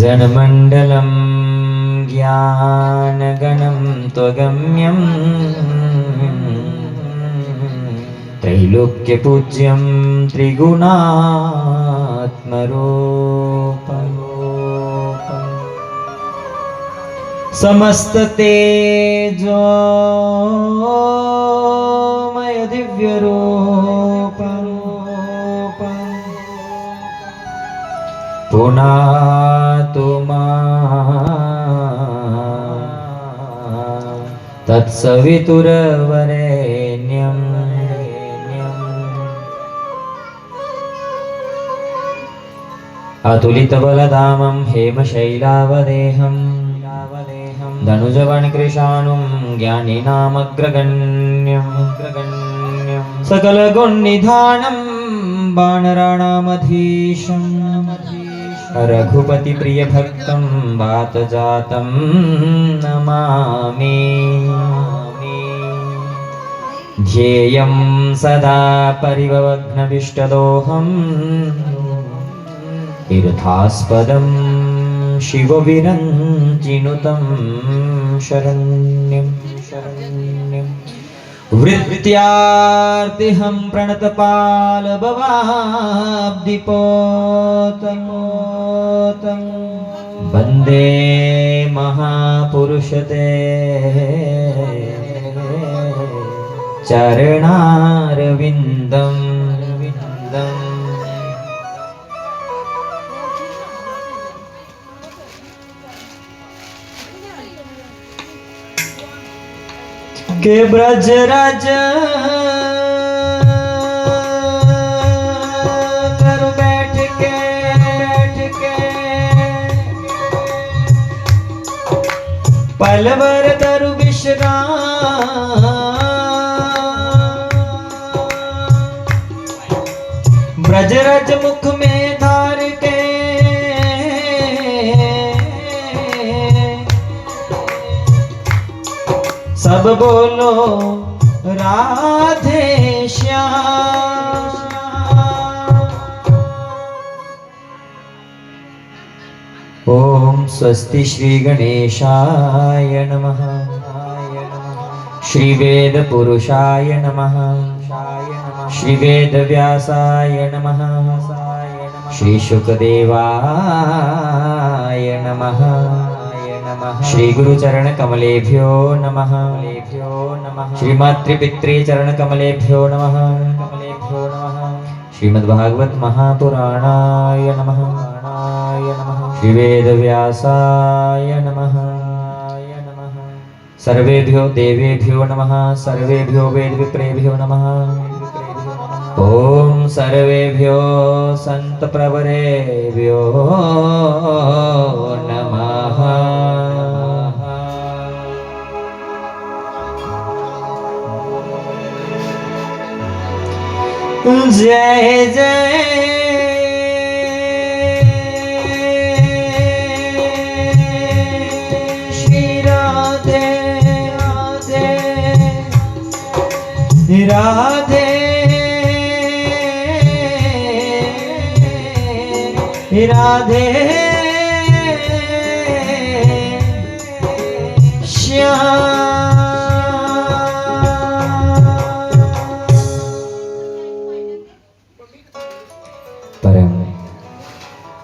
जनमण्डलं ज्ञानगणं त्वगम्यं त्रैलोक्यपूज्यं त्रिगुणात्मरूपं समस्ततेजोमय दिव्यरूपं पुनातु मां तत्सवितुर्वरेण्यं अतुलितबलधामं हेमशैलावदेहं धनुजवनकृशानुं ज्ञानिनामग्रगण्यं सकलगुणनिधानं वानराणामधीशं रघुपतिप्रियभक्तं वातजातं नमामि। ध्येयं सदा परिवग्नविष्टदोहं तीर्थास्पदं शिवविरञ्चिनुतं शरण्यं वृत्त्यार्तिहं प्रणतपालभवाब्धिपोतं वन्दे महापुरुषते चरणारविन्दं के ब्रजराज कर बैठ के पलवर तरु विश्राम ब्रजराज मुख में धार के सब बोलो राधे श्याम। ओम स्वस्ति श्री गणेशाय नमः, श्री वेद पुरुषाय नमः, श्री वेद व्यासाय नमः, श्री शुकदेवाय नमः, श्री गुरु चरण कमलेभ्यो नमः, श्री मातृपितृ चरण कमलेभ्यो नमः, श्रीमद्भागवत महापुराणाय नमः, श्री वेद व्यासाय नमः, सर्वेभ्यो देवेभ्यो नमः, सर्वेभ्यो वेद विप्रेभ्यो नमः। ओम सर्वेभ्यो संत प्रवरेभ्यो नमः। जय जय श्री राधे राधे राधे राधे श्याम। परम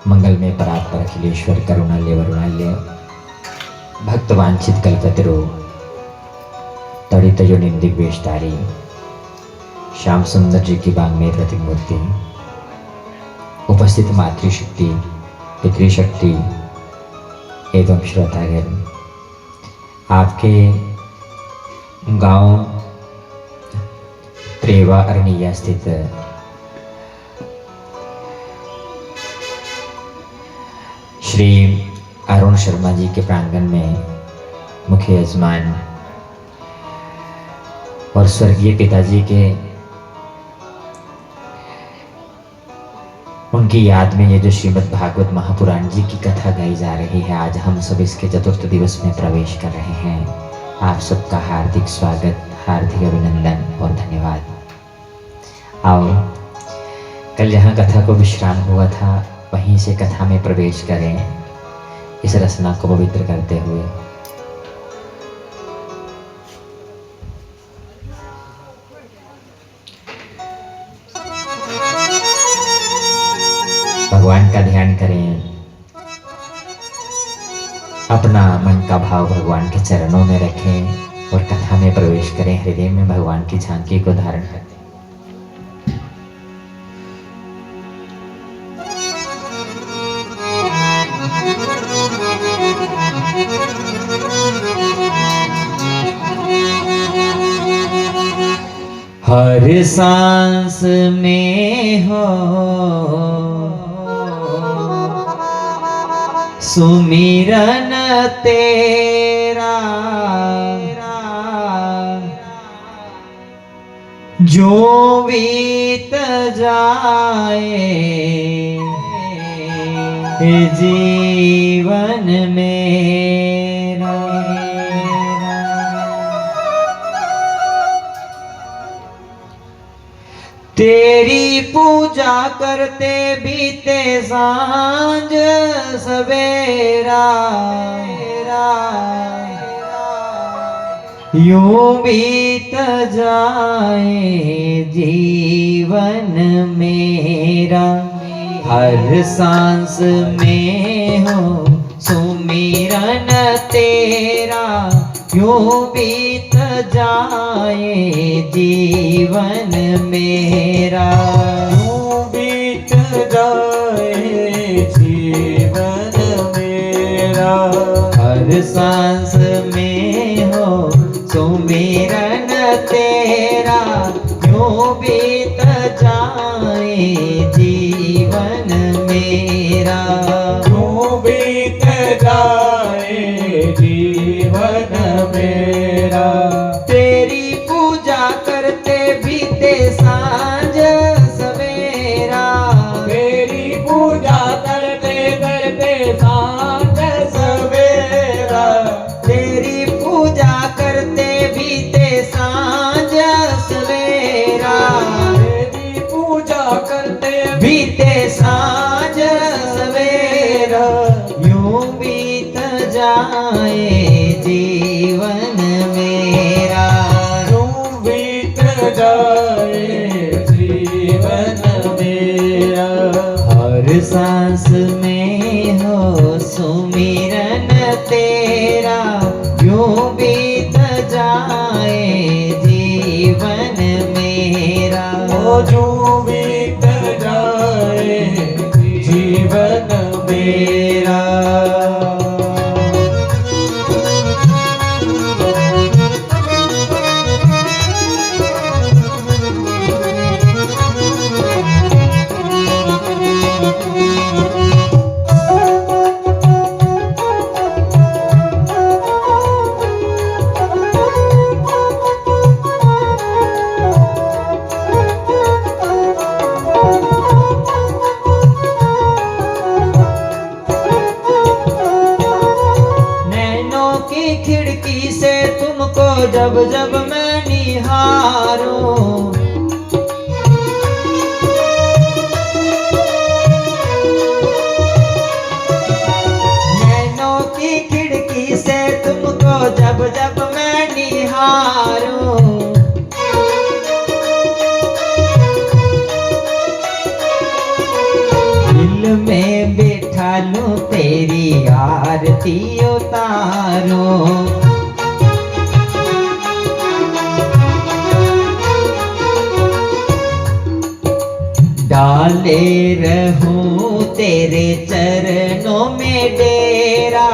मंगलमय परात्पर अखिलेश्वर करुणालय वरुणालय भक्त वांछित कल्पतरु तड़ित जो निंदिक वेशधारी श्याम सुंदर जी की बांग्मय प्रतिमूर्ति, उपस्थित मातृशक्ति, पितृशक्ति एवं श्रोतागण, आपके गांव त्रेवा अरनिया स्थित श्री अरुण शर्मा जी के प्रांगण में मुख्य यजमान और स्वर्गीय पिताजी के उनकी याद में ये जो श्रीमद् भागवत महापुराण जी की कथा गाई जा रही है, आज हम सब इसके चतुर्थ दिवस में प्रवेश कर रहे हैं। आप सबका हार्दिक स्वागत, हार्दिक अभिनंदन और धन्यवाद। आओ कल जहाँ कथा को विश्राम हुआ था वहीं से कथा में प्रवेश करें। इस रचना को पवित्र करते हुए भगवान का ध्यान करें, अपना मन का भाव भगवान के चरणों में रखें और कथा में प्रवेश करें। हृदय में भगवान की झांकी को धारण करें। हर सांस में हो सुमिरन तेरा, जो बीत जाए जीवन मेरा। तेरी पूजा करते बीते सांझ सवेरा, यूं बीत जाए जीवन मेरा। हर सांस में हो सुमिरन तेरा, यूं बीत जाए जीवन मेरा। यूं बीत जाए जीवन मेरा। हर सांस में हो सुमिरन तेरा, यूं बीत जाए जीवन मेरा। यूं बीत जाए जीवन मेरा। तेरी पूजा करते बीते सांझ सवेरा, तेरी पूजा करते करते सांझ सवेरा। तेरी पूजा करते बीते सांझ सवेरा, तेरी पूजा करते बीते सांझ सवेरा, यूं बीत जाए जीवन मेरा। यूं बीत जाए जीवन मेरा। हर सांस में हो सुमिरन तेरा, यूं बीत जाए जीवन मेरा। यूं बीत जाए जीवन मेरा। खिड़की से तुमको जब जब मैं निहारूं, नैनों की खिड़की से तुमको जब जब मैं निहारूं, दिल में बैठा लूं तेरी आरती उतारूं। डाले रहूं तेरे चरणों में डेरा,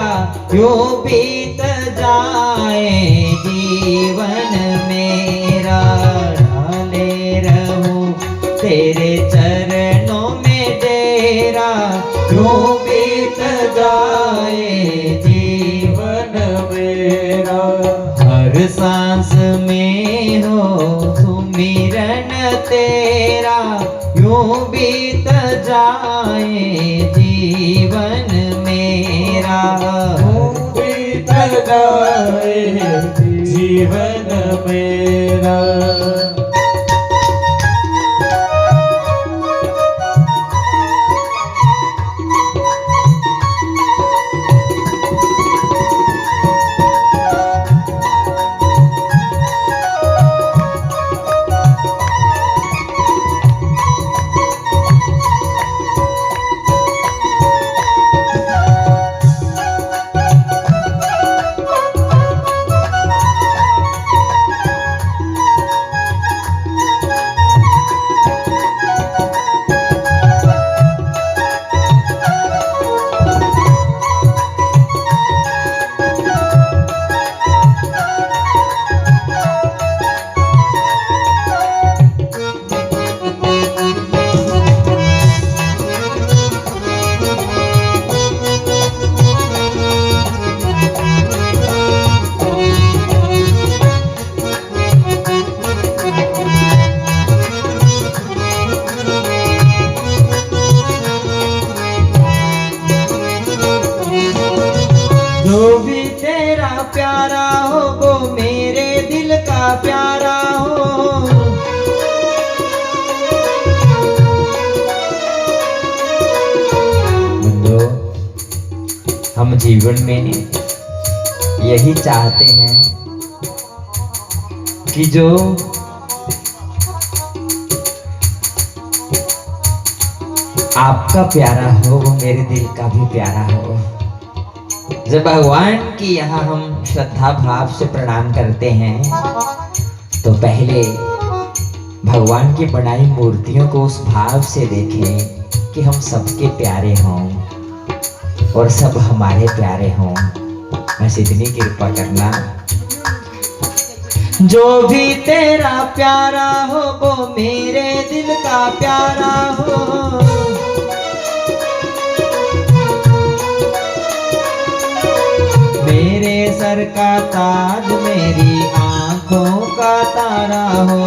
यूं बीत जाए जीवन मेरा। डाले रहूं तेरे चरणों में डेरा, यूं बीत जाए जीवन मेरा। हर सांस में हो सुमिरन तेरा, यूं बीत जाए जीवन मेरा। यूं बीत जाए जीवन मेरा। हम जीवन में यही चाहते हैं कि जो आपका प्यारा हो वो मेरे दिल का भी प्यारा हो। जब भगवान की यहाँ हम श्रद्धा भाव से प्रणाम करते हैं तो पहले भगवान की बनाई मूर्तियों को उस भाव से देखें कि हम सबके प्यारे हों और सब हमारे प्यारे हों। बस इतनी कृपा करना। जो भी तेरा प्यारा हो वो मेरे दिल का प्यारा हो। मेरे सर का ताज मेरी आंखों का तारा हो।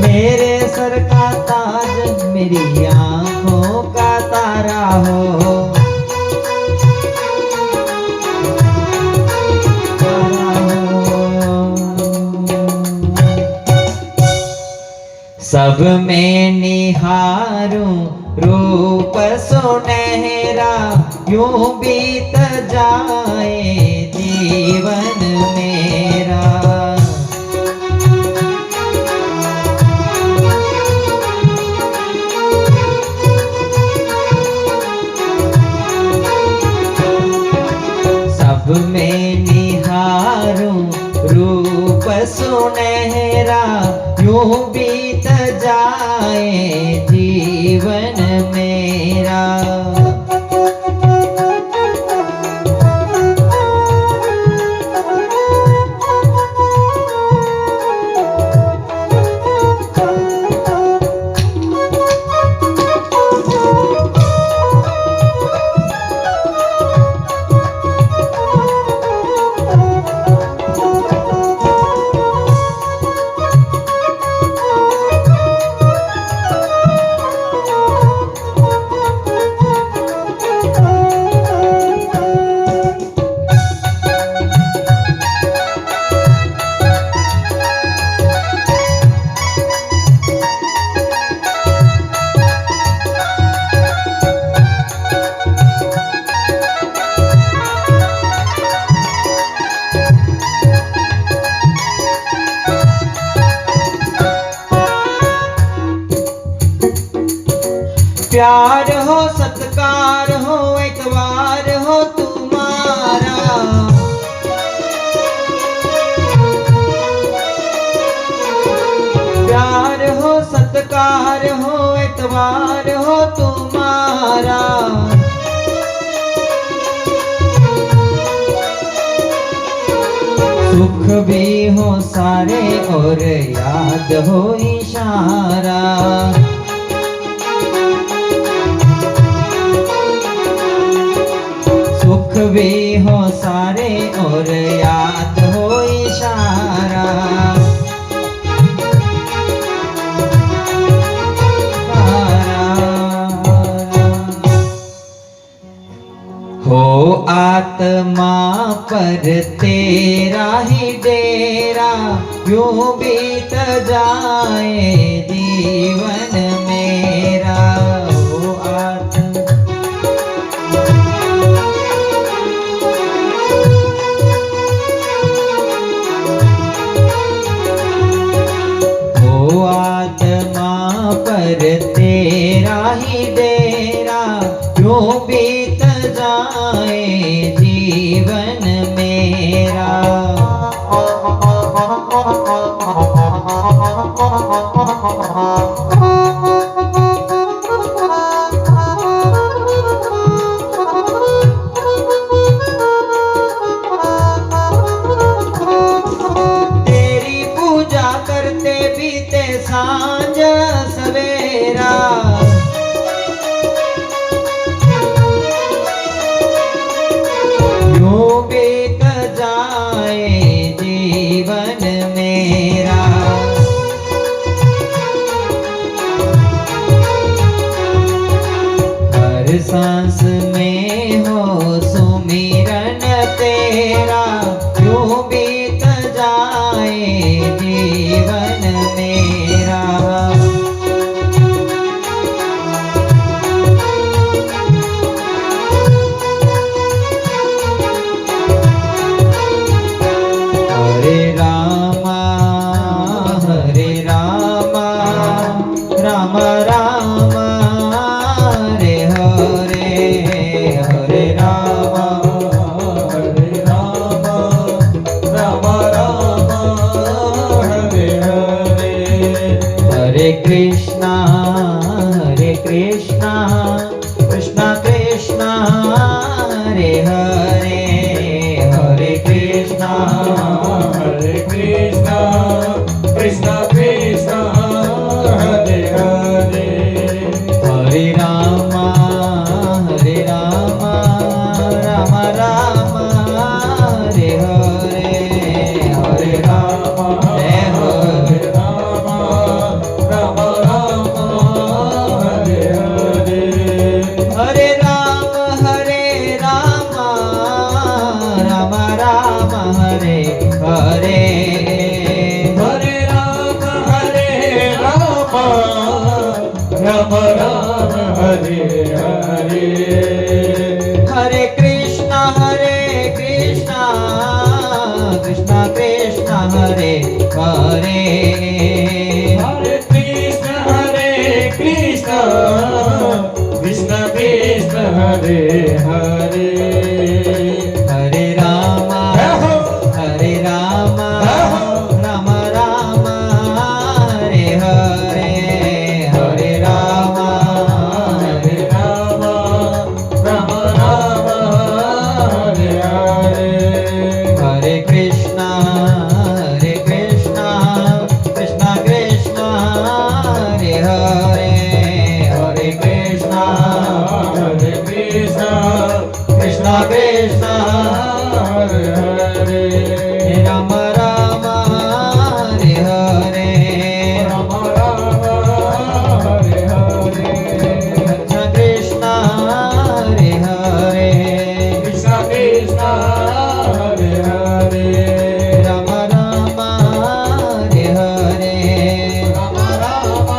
मेरे सर का ताज मेरी आंखों का तारा हो। सब में निहारूं रूप सुनहरा यूं बीत जाए जीवन मेरा। सब में निहारूं रूप सुनहरा यूं बीत जाए जीवन मेरा। प्यार हो सत्कार हो एतवार हो तुम्हारा। प्यार हो सत्कार हो एतवार हो तुम्हारा। सुख भी हो सारे और याद हो इशारा। सुख भी हो सारे और याद हो इशारा। हो आत्मा पर तेरा ही डेरा यूं बीत जाए जीवन मेरा। हो आत्मा पर तेरा ही डेरा यूं बीत जाए जीवन मेरा। तेरी पूजा करते बीते सांझ सवेरा। यूं बीत जाए जीवन मेरा। हर सांस में हो सुमिरन तेरा यूं बीत जाए जीवन मेरा। कृष्णा कृष्णा कृष्णा हरे हरे हरे कृष्णा कृष्णा कृष्णा कृष्णा हरे हरे हरे राम राम राम हरे हरे हरे राम हरे राम राम राम हरे हरे हरे राम राम राम हरे हरे हरे राम राम राम हरे हरे हरे कृष्णा कृष्णा कृष्णा हरे हरे हरे कृष्ण कृष्ण कृष्ण हरे हरे हरे राम राम राम हरे हरे हरे राम हरे राम राम राम हरे हरे हरे कृष्णा कृष्णा कृष्णा हरे हरे हरे कृष्णा कृष्ण कृष्ण हरे हरे राम राम हरे हरे राम राम हरे हरे कृष्ण कृष्ण हरे हरे कृष्ण कृष्ण हरे हरे राम राम हरे हरे राम राम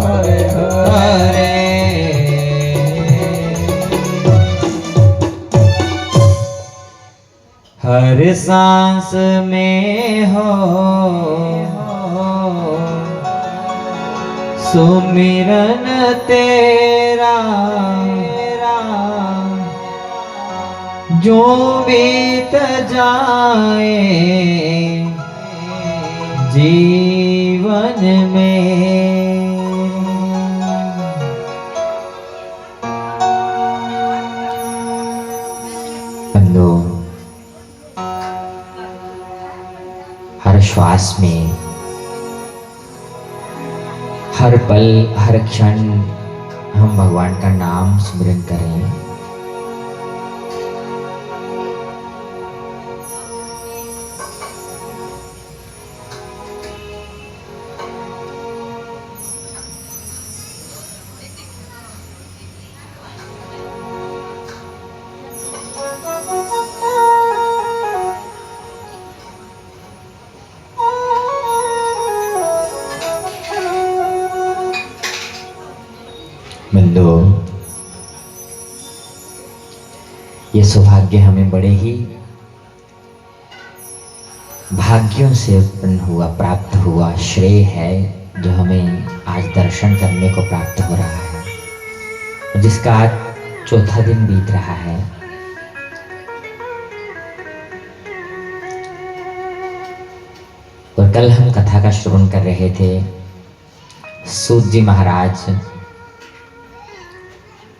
हरे हरे हरे हर सांस में हो सुमिरन तेरा जो बीत जाए जीवन में। बंदो, हर श्वास में, हर पल, हर क्षण हम भगवान का नाम स्मरण करें। बंदो, ये सौभाग्य हमें बड़े ही भाग्यों से उत्पन्न हुआ, प्राप्त हुआ श्रेय है, जो हमें आज दर्शन करने को प्राप्त हो रहा है, जिसका आज चौथा दिन बीत रहा है। और कल हम कथा का श्रवण कर रहे थे। सूत जी महाराज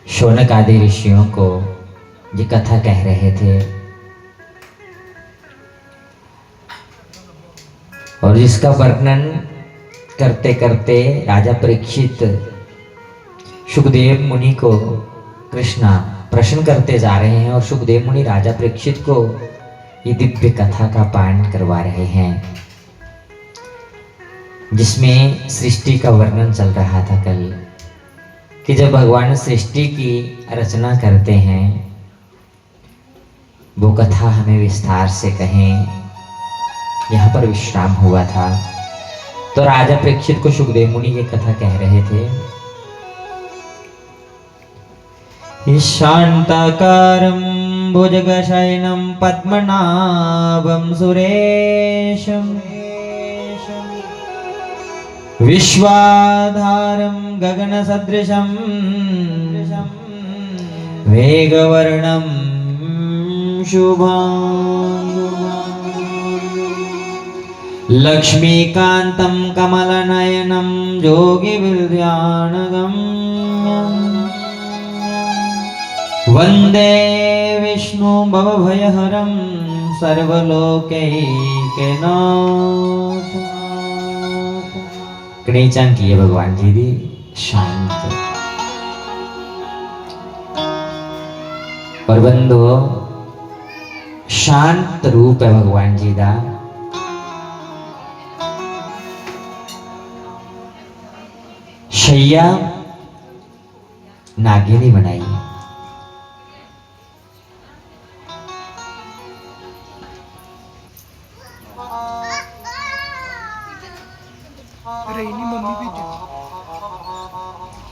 शौनक आदि ऋषियों को ये कथा कह रहे थे, और जिसका वर्णन करते करते राजा परीक्षित सुखदेव मुनि को कृष्णा प्रश्न करते जा रहे हैं, और सुखदेव मुनि राजा परीक्षित को ये दिव्य कथा का पाठ करवा रहे हैं, जिसमें सृष्टि का वर्णन चल रहा था कल, कि जब भगवान सृष्टि की रचना करते हैं, वो कथा हमें विस्तार से कहें। यहाँ पर विश्राम हुआ था, तो राजा परीक्षित को सुखदेव मुनि ये कथा कह रहे थे। शांताकारं भुजगशयनं पद्मनाभं सुरेशं विश्वाधारं गगनसदृशं मेघवर्णं शुभं लक्ष्मीकान्तं कमलनयनं योगिविद्यानगम्यं वन्दे विष्णु भवभयहरं सर्वलोकैकनाथ। कणीचां की है भगवान जी दी शांत और बंदो शांत रूप है भगवान जी दा। शैया नागिनी बनाई,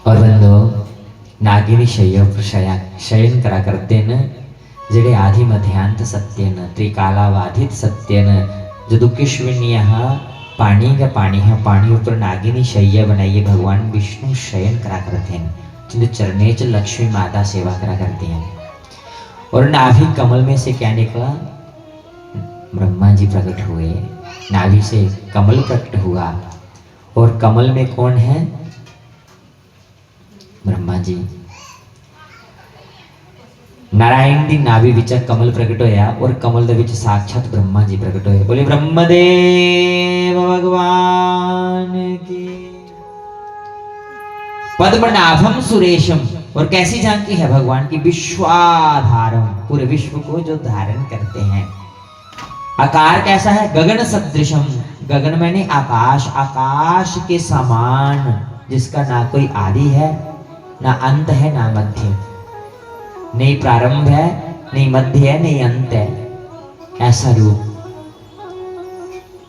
और बंदो नागिनी शैया पर शयन करा करते न जेड़े आदि मध्यांत सत्य न त्रिकालावाधित सत्य न जो दुखिश्विनी यहाँ पानी का पानी है, पानी ऊपर नागिनी शैया बनाइए भगवान विष्णु शयन करा करते हैं, जिनके चरणे च लक्ष्मी माता सेवा करा करते हैं। और नाभि कमल में से क्या निकला? ब्रह्मा जी प्रकट हुए, नाभि से कमल प्रकट हुआ। और कमल में कौन है? ब्रह्मा जी। नारायण दी नाभि विच कमल प्रकट होया और कमल दे विच साक्षात ब्रह्मा जी प्रकट होए। बोले ब्रह्मदेव भगवान की। पद्मनाभम सुरेशम, और कैसी झांकी है भगवान की? विश्वाधारम, पूरे विश्व को जो धारण करते हैं। आकार कैसा है? गगन सदृशम, गगन मैंने आकाश, आकाश के समान, जिसका ना कोई आदि है ना अंत है ना मध्य, नहीं प्रारंभ है नहीं मध्य है नहीं अंत है, ऐसा रूप।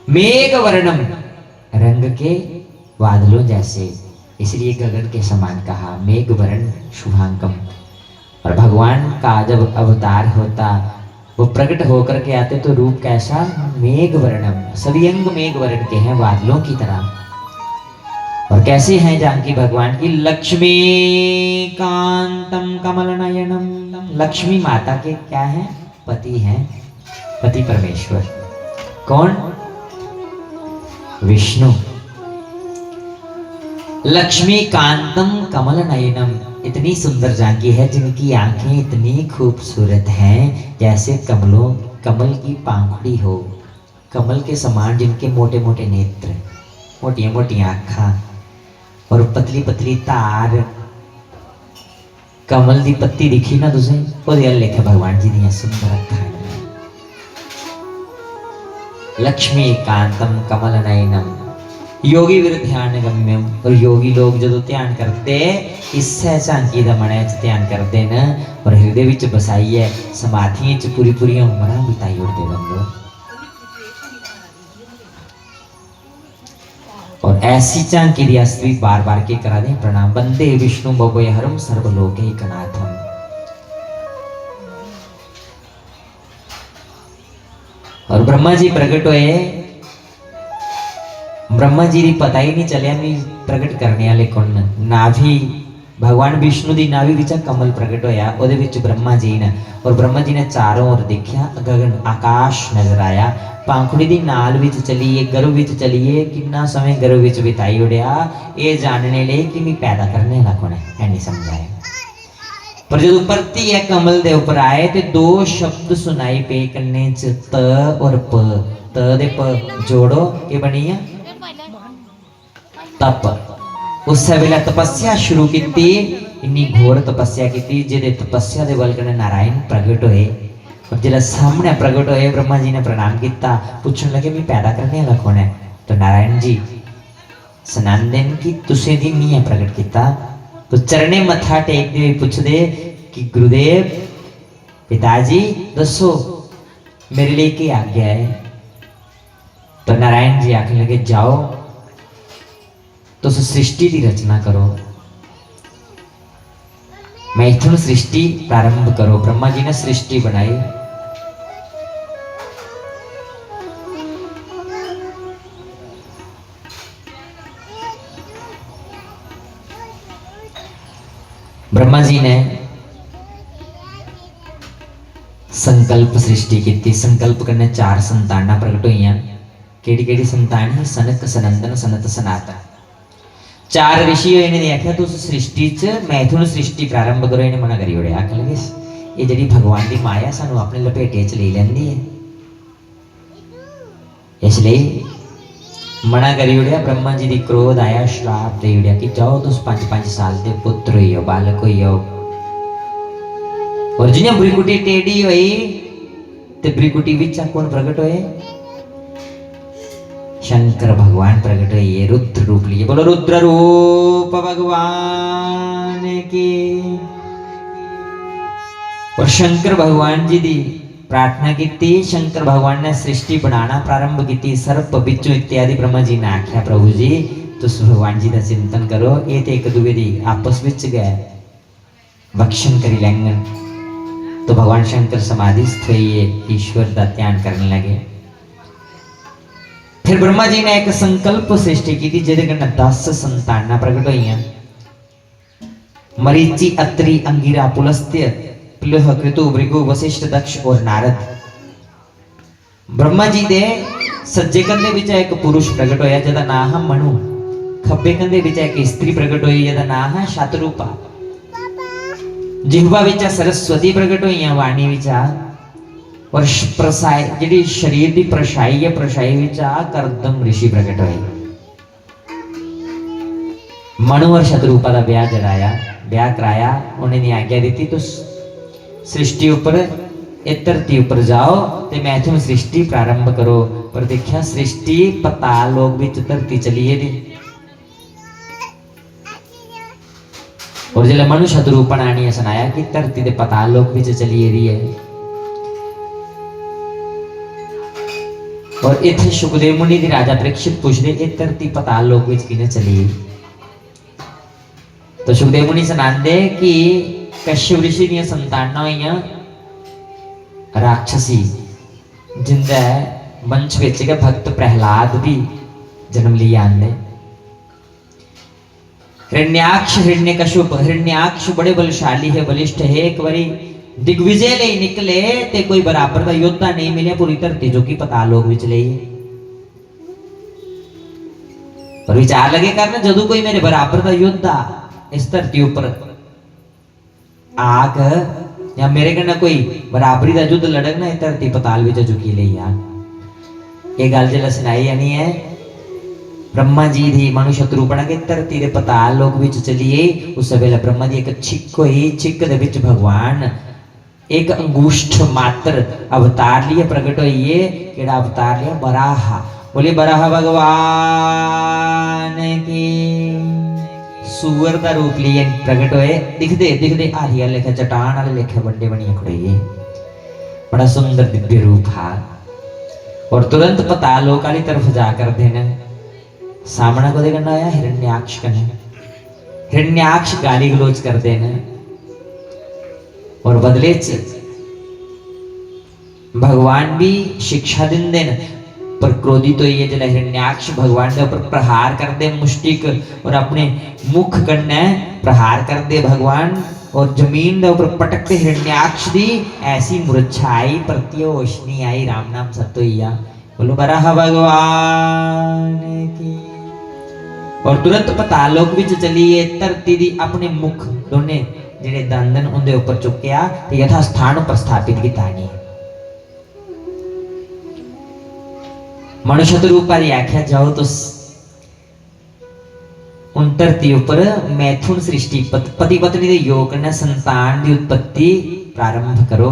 मेघ वर्णम, रंग के बादलों जैसे, इसलिए गगन के समान कहा। मेघ वर्ण शुभांकम। और भगवान का जब अवतार होता, वो प्रकट होकर के आते तो रूप कैसा? मेघ वर्णम, सभी अंग मेघ वर्ण के हैं, बादलों की तरह। और कैसे हैं जानकी भगवान की? लक्ष्मी कांतम कमल नयनम, लक्ष्मी माता के क्या है? पति हैं, पति परमेश्वर। कौन? विष्णु। लक्ष्मी कांतम कमल नयनम, इतनी सुंदर जानकी है जिनकी आंखें इतनी खूबसूरत हैं जैसे कमल की पांखुड़ी हो, कमल के समान जिनके मोटे मोटे नेत्र, मोटिया मोटिया आँखां और पतली पतली तार। कमल दी पत्ती दिखी ना तुझे, वो लिखा भगवान जी ने सुंदर अखां। लक्ष्मी कांतम कमल नयनम योगी विर ध्यान गम्यम, और योगी लोग जो ध्यान करते इससे झांकी दा मने च ध्यान करते न और हृदय विच बसाइए, समाधियां च पूरी पूरी उम्रां बिताई उठते बंदो। और ऐसी झांकी दी अस्तवी बार बार के करा दें प्रणाम। वंदे विष्णु भवभयहरं सर्वलोकैकनाथम। और ब्रह्मा जी प्रकट हुए, ब्रह्मा जी ने पता ही नहीं चलिया मैं प्रकट करने वाले कौन। नाभि भगवान विष्णु दी नाभि विच कमल प्रकट होया, ओदे विच ब्रह्मा जी ने, और ब्रह्मा जी ने चारों ओर देखा, गगन आकाश नजर आया, पांखुड़ी दी नाल विच चलीए, गर्भ विच चलीए, कितना समय गर्भ विच बिताई उड़िया, ये जानने लिए कि मैं पैदा करने वाला कौन है नहीं समझाया। पर जो परती है कमल दे ऊपर आए तो दो शब्द सुनाई पे कन्ने च, त और प। त दे प जोड़ो के बनी है तप। उस वेले तपस्या शुरू की, इन्नी घोर तपस्या की, जिहदे तपस्या दे बल कन्नै नारायण प्रगट होए। और जिहड़ा सामने प्रगट होए, ब्रह्मा जी ने प्रणाम किया, पूछन लगे मैं पैदा करने वाला कौन है? तो नारायण जी सुनान देन कि तुसे दी नहीं है प्रगट किया। तो चरणे मथा टेकते हुए पूछदे कि गुरुदेव पिताजी दसो मेरे लिए क्या आज्ञा है? तो नारायण जी आखने लगे जाओ तो सृष्टि की रचना करो, मैं इथों सृष्टि प्रारंभ करो। ब्रह्मा जी ने सृष्टि बनाई। ब्रह्मा जी ने संकल्प सृष्टि की। संकल्प करने चार संताना प्रकट हुई, केड़ी केड़ी संतान है? सनक सनंदन सनत सनातन। 4 ऋषि इन्हें आख्या तुस सृष्टि च मैथुन सृष्टि प्रारंभ करो, इन्हें मना करी ओड़े। आखन लगे ये जी भगवान की माया सानू अपने लपेटे च ले लेंदी है, इसलिए मना करी उड़िया। ब्रह्मा जी की क्रोध आया, श्राप दे उड़िया कि जाओ तुस 5-5 साल के पुत्र ही हो, बालक ही हो। और जिन्हें ब्रिकुटी टेढ़ी हुई ते ब्रिकुटी विचा कौन प्रकट हुए? शंकर भगवान प्रकट हुए, रुद्र रूप लिए। बोलो रुद्र रूप भगवान की। और शंकर भगवान जी दी प्रार्थना की। शंकर भगवान ने सृष्टि बनाना प्रारंभ की। सर्प बिच्छू इत्यादि ब्रह्मा जी ने आख्या प्रभु जी तुस भगवान जी का चिंतन करो, ये तो एक दूसरे की आपस में गए भक्षण करी लेंगे। तो भगवान शंकर समाधिस्थ हुए, ईश्वर का ध्यान करने लगे। फिर ब्रह्मा जी ने एक संकल्प सृष्टि की थी जिहदे कन्नै 10 संतानां प्रकट हुई। मरीचि, अत्रि, अंगिरा, पुलस्त्य, प्लुह, कृतु, भृगु, वशिष्ठ, दक्ष और नारद। ब्रह्मा जी दे सज्जे कंधे विच एक पुरुष प्रकट होया जिहदा नाम है मनु। खब्बे कंधे विच एक स्त्री प्रकट हुई जिहदा नाम है शतरूपा। जिह्वा विच सरस्वती प्रकट हुई, वाणी विच। और प्रसाई जिहड़ी शरीर की प्रशाई है, प्रशाई विच करदम ऋषि प्रकट हुए। मनु और शतरूपा का ब्याह जड़ाया, ब्याह कराया। उन्हें आज्ञा दी तो सृष्टि ऊपर धरती ऊपर जाओ ते मैथुन सृष्टि प्रारंभ करो। पर देखा सृष्टि पताल लोक विच धरती चलीए दी। और जिले मनु शतरूपा ने सुनाया कि धरती के पताल लोक विच चलीए दी है। और इत्थे सुखदेव मुनि दी राजा परीक्षित पूछदे ये धरती पताल लोक विच किने चली? तो सुखदेव मुनि सुनांदे कि कश्यप ऋषि दी संतानां होईयां राक्षसी, जिंदा वंश विच भक्त प्रहलाद भी जन्म लिया आंदे। हिरण्याक्ष, हिरण्यकश्यप। हिरण्याक्ष बड़े बलशाली है, बलिष्ठ है। एक बारी दिग्विजय ले निकले ते कोई बराबर का योद्धा नहीं मिले पूरी धरती जो कि पताल लोक विच ले। और विचार लगे करना जदों कोई मेरे बराबर का योद्धा इस धरती ऊपर आग या मेरे कन्नै कोई बराबरी का युद्ध लड़क ना, धरती पताल विच झुकी ले यार। ये गल जिहड़ा सुनाई जानी है ब्रह्मा जी दी मनु शतरूपा के धरती के पताल लोक विच चलीए। उस वेले ब्रह्मा जी एक छिक हुई, छिक दे विच भगवान एक अंगुष्ठ मात्र अवतार लिए प्रकट होइए। केड़ा अवतार लिया? बराह। बोलिए बराह भगवान की। सूअर का रूप लिए प्रकट होए। दिखदे दिखदे आरिया लेखे चट्टान वाले लेखे बड़े बनिए खड़ोइए। बड़ा सुंदर दिव्य रूप है। और तुरंत पताल लोक वाली तरफ जाकर देना सामना को करना आया हिरण्याक्ष कने। हिरण्याक्ष गाली गलोच कर देना और बदले च भगवान भी शिक्षा दिन देना। पर क्रोधित तो ये जला हिरण्याक्ष भगवान के ऊपर प्रहार कर दे मुष्टिक और अपने मुख कन्ने प्रहार कर दे भगवान। और जमीन के ऊपर पटकते हिरण्याक्ष दी ऐसी मूर्छा आई, प्रत्योष नहीं आई। राम नाम सत्या बोलो बराह भगवान की। और तुरंत पताल लोक विच चलीए। धरती दी अपने मुख दोने जिहड़े दंदन उनके ऊपर चुक्या ते यथा स्थान पर स्थापित कीता नहीं। मनु शतरूपा दी आख्या जाओ तो उन धरती ऊपर मैथुन सृष्टि पति पत्नी के योग ने संतान की उत्पत्ति प्रारंभ करो।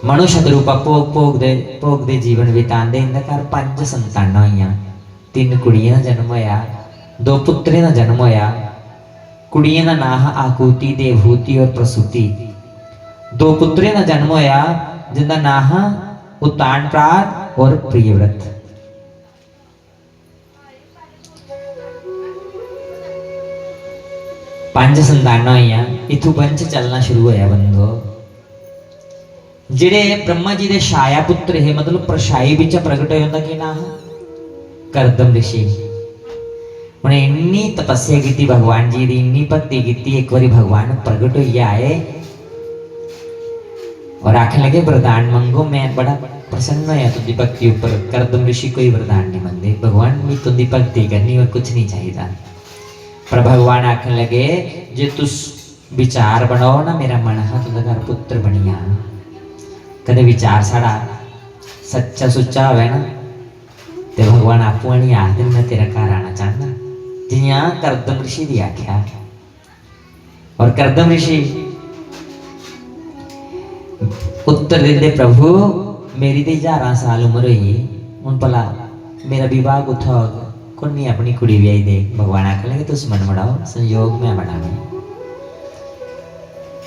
मनु शतरूपा भोग दे जीवन बितांदे। इनके घर 5 संतानां होईयां। 3 कुड़ियां का जन्म होया, 2 पुत्रें का जन्म होया। कुड़ियां का नाम है आकुति, देवहूति और प्रसूति। 2 पुत्रें का जन्म होया जिनका नाम है उत्तानपाद और प्रियव्रत। पांच संतानां होईयां। इथों वंश चलना शुरू होया बंधो। जिहड़े ब्रह्मा जी दे छाया पुत्र है मतलब प्रशाई विच प्रगट होया उनका की नाम है करदम ऋषि। उन्हें इन्नी तपस्या की भगवान जी की, इन्नी भक्ति की। एक बारी भगवान प्रगट हो आए और आखने लगे वरदान मंगो। मैं बड़ा प्रसन्न होया तुंदी भक्ति उपर। करदम ऋषि कोई वरदान नहीं मंगते, भगवान भी तुंदी भक्ति करनी और कुछ नहीं चाहिए। पर भगवान आखन लगे जे तुस विचार बनाओ ना मेरा मन हा तुंदा घर पुत्र बनिया। कदे विचार साड़ा सच्चा सुच्चा होवे ना ते भगवान आपू नहीं आखदे मैं तेरा घर आना चाहना, जियां करदम ऋषि दी आख्या। और करदम ऋषि उत्तर देंदे प्रभु मेरी तो 1000 साल उम्र हुई हूं, भला मेरा विवाह कुत्थों होगा, कुन्नी अपनी कुड़ी ब्याई दे। भगवान आख लगे तुस मन बनाओ संयोग मैं बनावे।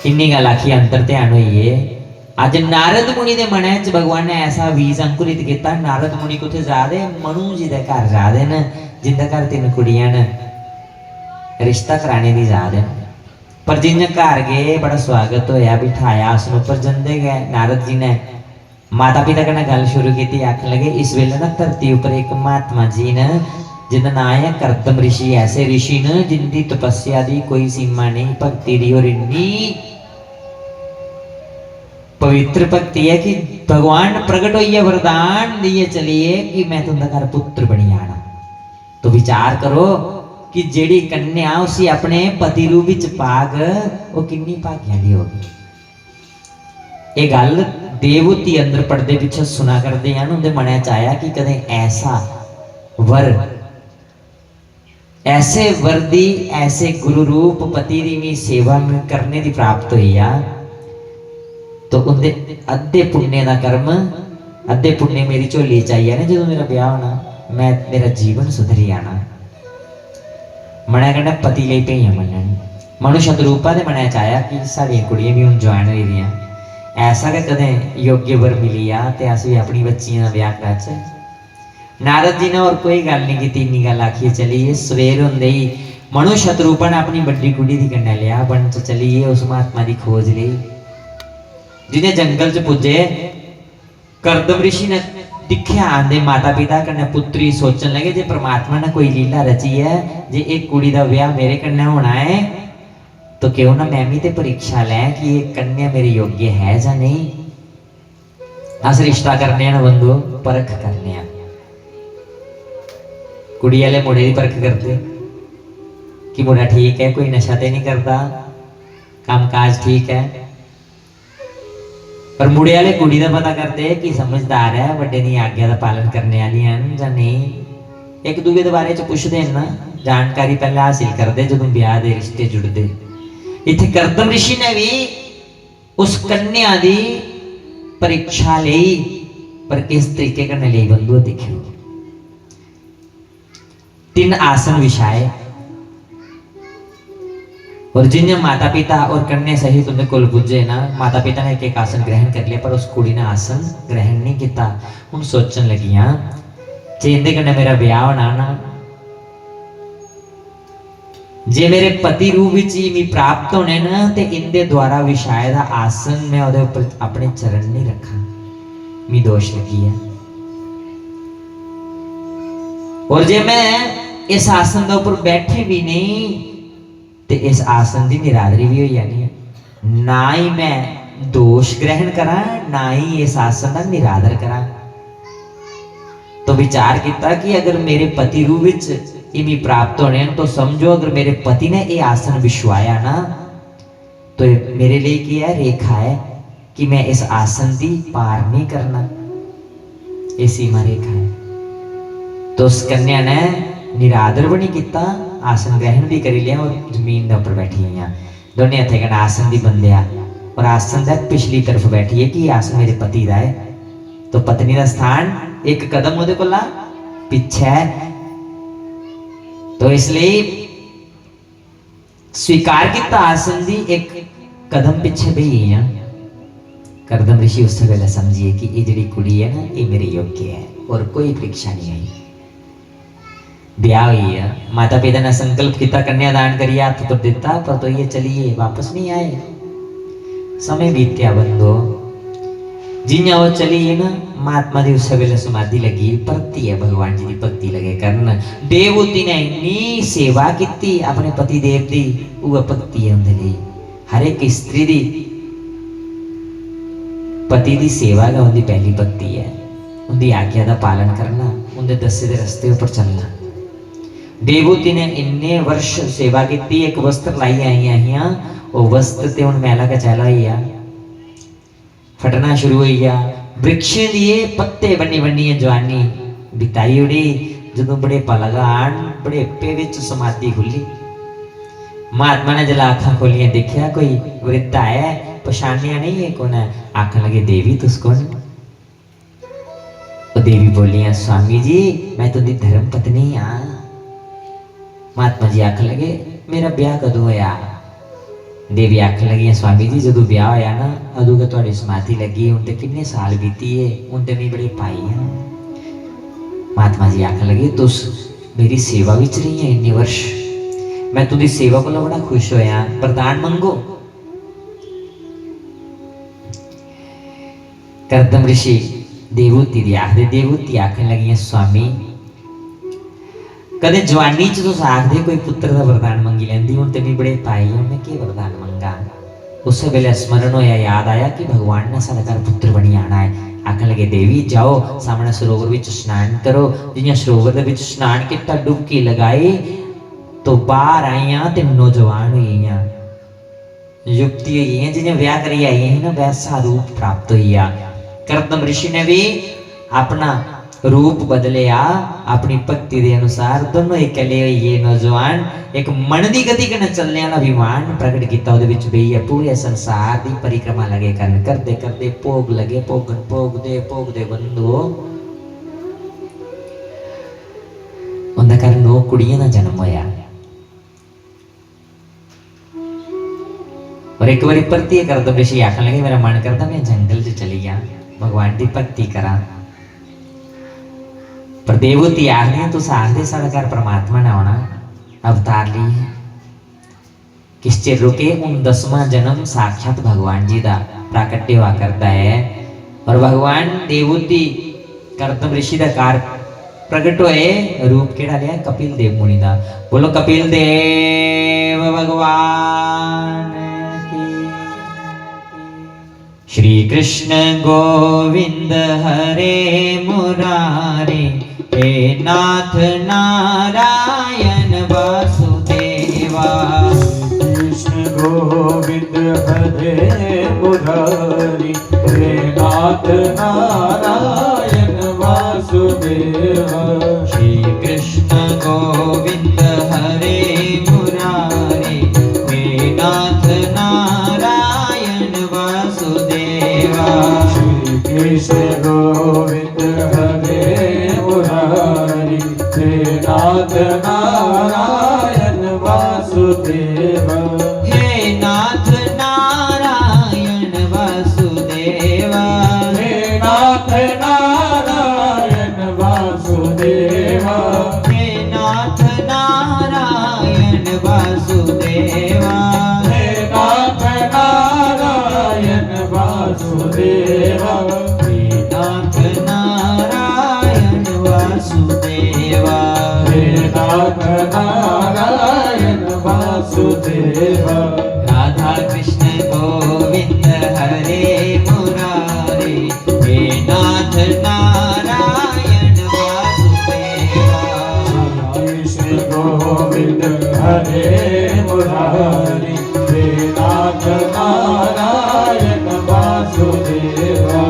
इन्नी गल आखी अंतर ध्यान होइए। अज नारद मुनि दे मन च भगवान ने ऐसा बीज अंकुरित किया। नारद मुनि कुत्थे जा दे, मनु जी दे घर जा दे न, जिंदे घर 3 कुड़ियां न, रिश्ता कराने दी जा दे। पर जिन्हें घर गए बड़ा स्वागत होया, बिठाया आसन उपर। जंदे गए नारद जी ने माता पिता कन्नै गल शुरू की। आखन लगे इस वेले ना धरती उपर एक महात्मा जी न जिंदा नाम है करदम ऋषि। ऐसे ऋषि न जिनकी तपस्या दी कोई सीमा नहीं, भक्ति दी और इन्नी पवित्र भक्ति है कि भगवान प्रकट होइए वरदान दिए चलिए कि मैं तुंदा घर पुत्र बनी आना। तो विचार करो कि जेड़ी कन्या उसी अपने पति रूप विच पाग वो किन्नी भाग्यां दी होगी। ये गल देवूती अंदर पड़दे पिछे सुना करते हैं। उनके मन च आया कि कदे ऐसा वर, ऐसे वर दी, ऐसे गुरु रूप पति दी भी सेवा करने की प्राप्त हुई आ तो उनके अद्धे पुण्य का कर्म, अद्धे पुण्य मेरी झोली चाहिए ना। जो मेरा ब्याह होना मैं मेरा जीवन सुधरी आना। मना कहना पति ले भेइया मनन मनुष्य रूपा दे मना चाया कि साड़ियां कुड़ियां भी हुण ज्वाइन होई दियां। ऐसा कि कदे योग्य वर मिली आ ते अस भी अपनी बच्चियां दा ब्याह कराचे। नारद जी ने और कोई गल नहीं की, इन्नी गल आखी चलिए। सवेर होंदे ही मनु शत्रुपा ने अपनी बड़ी कुड़ी दी कन्या लिया, बन च चलिए उस महात्मा की खोज ली। जिन्हें जंगल च पुजे करदम ऋषि ने दिखिया आंदे माता पिता कन्नै पुत्री। सोचन लगे जे परमात्मा ने कोई लीला रची है, जे एक कुड़ी दा ब्याह मेरे कन्नै होना है तो क्यों ना मैं भी ते परीक्षा लें कि ये कन्या मेरे योग्य है या नहीं। अस रिश्ता करने ना बंधु, परख करने। कुड़ी वाले मुंडे की परख करते कि मुंडा ठीक है, कोई नशा ते नहीं करता, काम काज ठीक है। पर मुड़े वाले कुड़ी का पता करते कि समझदार है, वड्डे दी आज्ञा का पालन करने वाली है या नहीं। एक दूसरे के बारे च पुछदे ना, जानकारी पहले हासिल करते जो ब्याह के रिश्ते जुड़ते। इत्थे करदम ऋषि ने भी उस कन्या की परीक्षा ली, पर किस तरीके करने ली बंधु देखियो। 3 आसन विछाए और जिन्हें माता पिता और कन्या सहित उनके कुल पुजे ना, माता पिता ने एक आसन ग्रहण कर लिया पर उस कुड़ी ने आसन ग्रहण नहीं किया। हुण सोचन लगियां जे इहदे कन्नै मेरा ब्याह होना ना, जे मेरे पति रूप विच ही मी प्राप्त होने ना ते इनके द्वारा विछाए दा आसन मैं उहदे उपर अपने चरण नहीं रखा, मी दोष लगी है। और जे मैं इस आसन के ऊपर बैठी भी नहीं ते इस आसन की निरादरी भी हो जानी है। ना ही मैं दोष ग्रहण करा, ना ही इस आसन का निरादर करा। तो विचार किया कि अगर मेरे पति रूप विच इमी प्राप्त होने तो समझो अगर मेरे पति ने ये आसन विछवाया ना तो मेरे लिए क्या है, रेखा है कि मैं इस आसन की पार नहीं करना, ये सीमा रेखा है। तो उस कन्या ने निरादर भी नहीं किया, आसन ग्रहण भी कर लिया और जमीन के उपर बैठी हुई। दोनों हथे कन्नै आसन की बंधिया और आसन का पिछली तरफ बैठी है कि आसन मेरे पति का है। तो पत्नी का स्थान एक कदम उहदे कोल पीछे है, तो इसलिए स्वीकार किया आसन की एक कदम पीछे बही है। करदम ऋषि उस वेले समझिए कि ये जी कुड़ी है ना ये मेरे योग्य है और कोई परीक्षा नहीं आई। ब्याह हुई है, माता पिता ने संकल्प किया कन्यादान करिए, हाथ पर दिता पर तो ये चलिए वापस नहीं आए। समय बीत्या बंधो, जियां वो चली है ना महात्मा की उस वेले समाधि लगी, परती है भगवान जी की भक्ति लगे करन। देवूती ने इन्नी सेवा की अपने पति देव की, वह भक्ति है उनके लिए। हर एक स्त्री की पति की सेवा का उनकी पहली भक्ति है, उनकी आज्ञा का पालन करना, उनके दसे दे रस्ते उपर चलना। देवूती ने इन्ने वर्ष सेवा की, एक वस्त्र लाई आई, वो वस्त्र ते हुण मैला कचैला हुई आ, फटना शुरू हुई आ। वृक्षें दिए पत्ते बनी बनी जवानी बिताई उड़ी, जदों बड़े पलगा आन बड़े पे विच समाधि खुली। महात्मा ने जला आँखां खोलियां, देखा कोई वृद्ध आया, पछाणिया नहीं है कौन है। आखन लगे देवी तुस कौन? वो देवी बोलियां स्वामी जी मैं तुहाडी धर्म पत्नी हाँ। महात्मा जी आखन लगे मेरा ब्याह कदों होया? देवी आखन लगी स्वामी जी जदों ब्याह होया ना अदों का तुहाडी समाधि लगी, हुण ते किन्ने साल बीती है, हुण ते मैं बड़े पाई है। महात्मा जी आखन लगे तुस मेरी सेवा विच रही है इन्ने वर्ष, मैं तुहाडी सेवा को बड़ा खुश होया, वरदान मंगो। करदम ऋषि देवूती दी आखदे, देवूती आखन लगी स्वामी कदे जवानी च तुस आखदे कोई पुत्र का वरदान मंगी लैंदी, हुण ते मैं बड़े पाई हूं, मैं के वरदान मंगा? उस वेले स्मरण होया, याद आया कि भगवान ने साडे घर पुत्र बनी आना है। आखन लगे देवी जाओ सामने सरोवर विच स्नान करो। जियां सरोवर दे विच स्नान किता, डुबकी लगाई तो बाहर आईयां ते नौजवान हुईयां, युक्ति हुई, जिन्हें ब्याह करी आई है ना वैसा रूप प्राप्त हुआ। करदम ऋषि ने भी अपना रूप बदलिया अपनी भक्ति के अनुसार, दोनों इकले हुए नौजवान एक मन की गति कने चलने वाला विमान प्रकट किया, उहदे विच बेहिया पूरे संसार की परिक्रमा लगे करन, करते करते भोग लगे भोगन, भोगदे बंधो उनका घर 9 कुड़ियां का जन्म होया। और एक बार परती करदम ऋषि आखन लगे मेरा मन करता मैं जंगल च चली जा भगवान की भक्ति करा, पर देवूती आखदे तुस आखदे साडे घर परमात्मा ने आना अवतार ली है। किस चिर रुके, उन 10वां जन्म साक्षात भगवान जी का प्राकट्य हुआ करता है। और भगवान देवूती करदम ऋषि का कार प्रकट होए, रूप केड़ा लिया? कपिल देव मुनि का। बोलो कपिल देव भगवान की। श्री कृष्ण गोविंद हरे मुरारे, हे नाथ नारायण वासुदेवा। कृष्ण गोविंद हरे मुरारी, हे नाथ नारायण वासुदेवा। श्री कृष्ण गोविंद हरे मुरारे, हे नाथ नारायण वासुदेवा। श्री कृष्ण गोविंद हरे मुरारी, हे नाथ नारायण वासुदेवा। हे नाथ नारायण वासुदेवा। हे नाथ नारायण वासुदेवा। हे नाथ नारायण वासुदेवा। हे नाथ नारायण वासुदेवा। हे नाथ नारायण वासुदेवा। हे नाथ नारायण वासुदेवा। राधा कृष्ण गोविंद हरे मुरारे, हे नाथ नारायण वासुदेवा। श्री गोविंद हरे मुरारी, हे नाथ Narayan Vasudeva.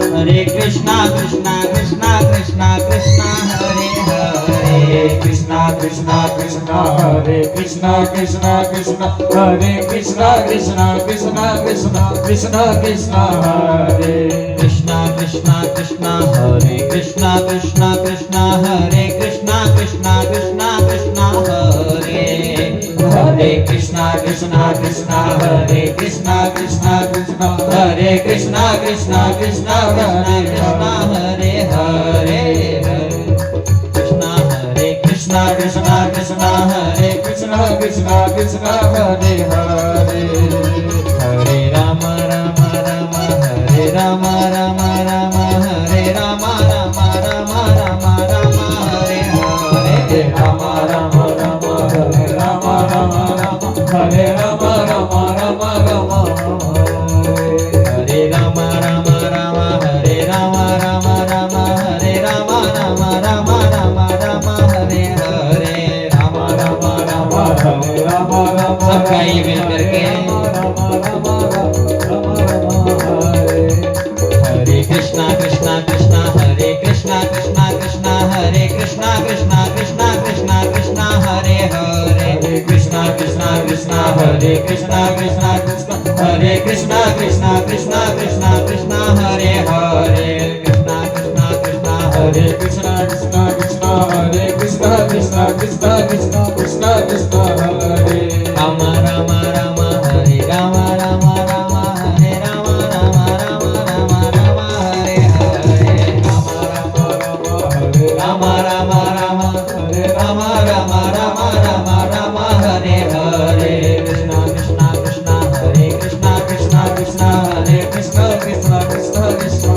Hare Krishna, Krishna Krishna, Krishna Krishna, Hare Krishna Krishna Krishna हरे कृष्णा कृष्णा कृष्णा हरे कृष्णा कृष्णा कृष्णा कृष्णा कृष्णा कृष्णा हरे कृष्णा कृष्णा कृष्णा हरे कृष्णा कृष्णा कृष्णा हरे कृष्णा कृष्णा कृष्णा कृष्णा हरे हरे कृष्णा कृष्णा कृष्णा हरे कृष्णा कृष्णा कृष्णा हरे कृष्णा कृष्णा कृष्णा हरे कृष्णा हरे हरे कृष्णा हरे कृष्णा कृष्णा कृष्णा हरे कृष्णा कृष्णा कृष्णा हरे हरे हरे राम राम राम हरे राम राम राम हरे राम राम राम राम राम हरे हरे राम राम राम हरे राम राम राम हरे राम राम राम राम हरे राम राम राम हरे राम राम राम हरे राम राम राम राम राम हरे हरे राम राम राम हरे राम राम सब गाइए मिल करके हरे कृष्णा कृष्णा कृष्णा हरे कृष्णा कृष्णा कृष्णा हरे कृष्णा कृष्णा कृष्णा कृष्णा कृष्णा हरे हरे कृष्णा कृष्णा कृष्णा हरे कृष्णा कृष्णा कृष्णा हरे कृष्णा कृष्णा कृष्णा कृष्णा कृष्णा हरे हरे कृष्णा कृष्णा कृष्णा हरे कृष्णा कृष्णा कृष्णा हरे कृष्णा कृष्णा कृष्णा कृष्णा कृष्णा कृष्णा हरे राम राम राम हरे राम राम राम हरे राम राम राम राम राम हरे हरे राम राम राम हरे राम राम राम हरे राम राम राम राम राम हरे हरे कृष्णा कृष्णा कृष्णा हरे कृष्णा कृष्णा कृष्णा हरे कृष्णा कृष्णा कृष्णा कृष्णा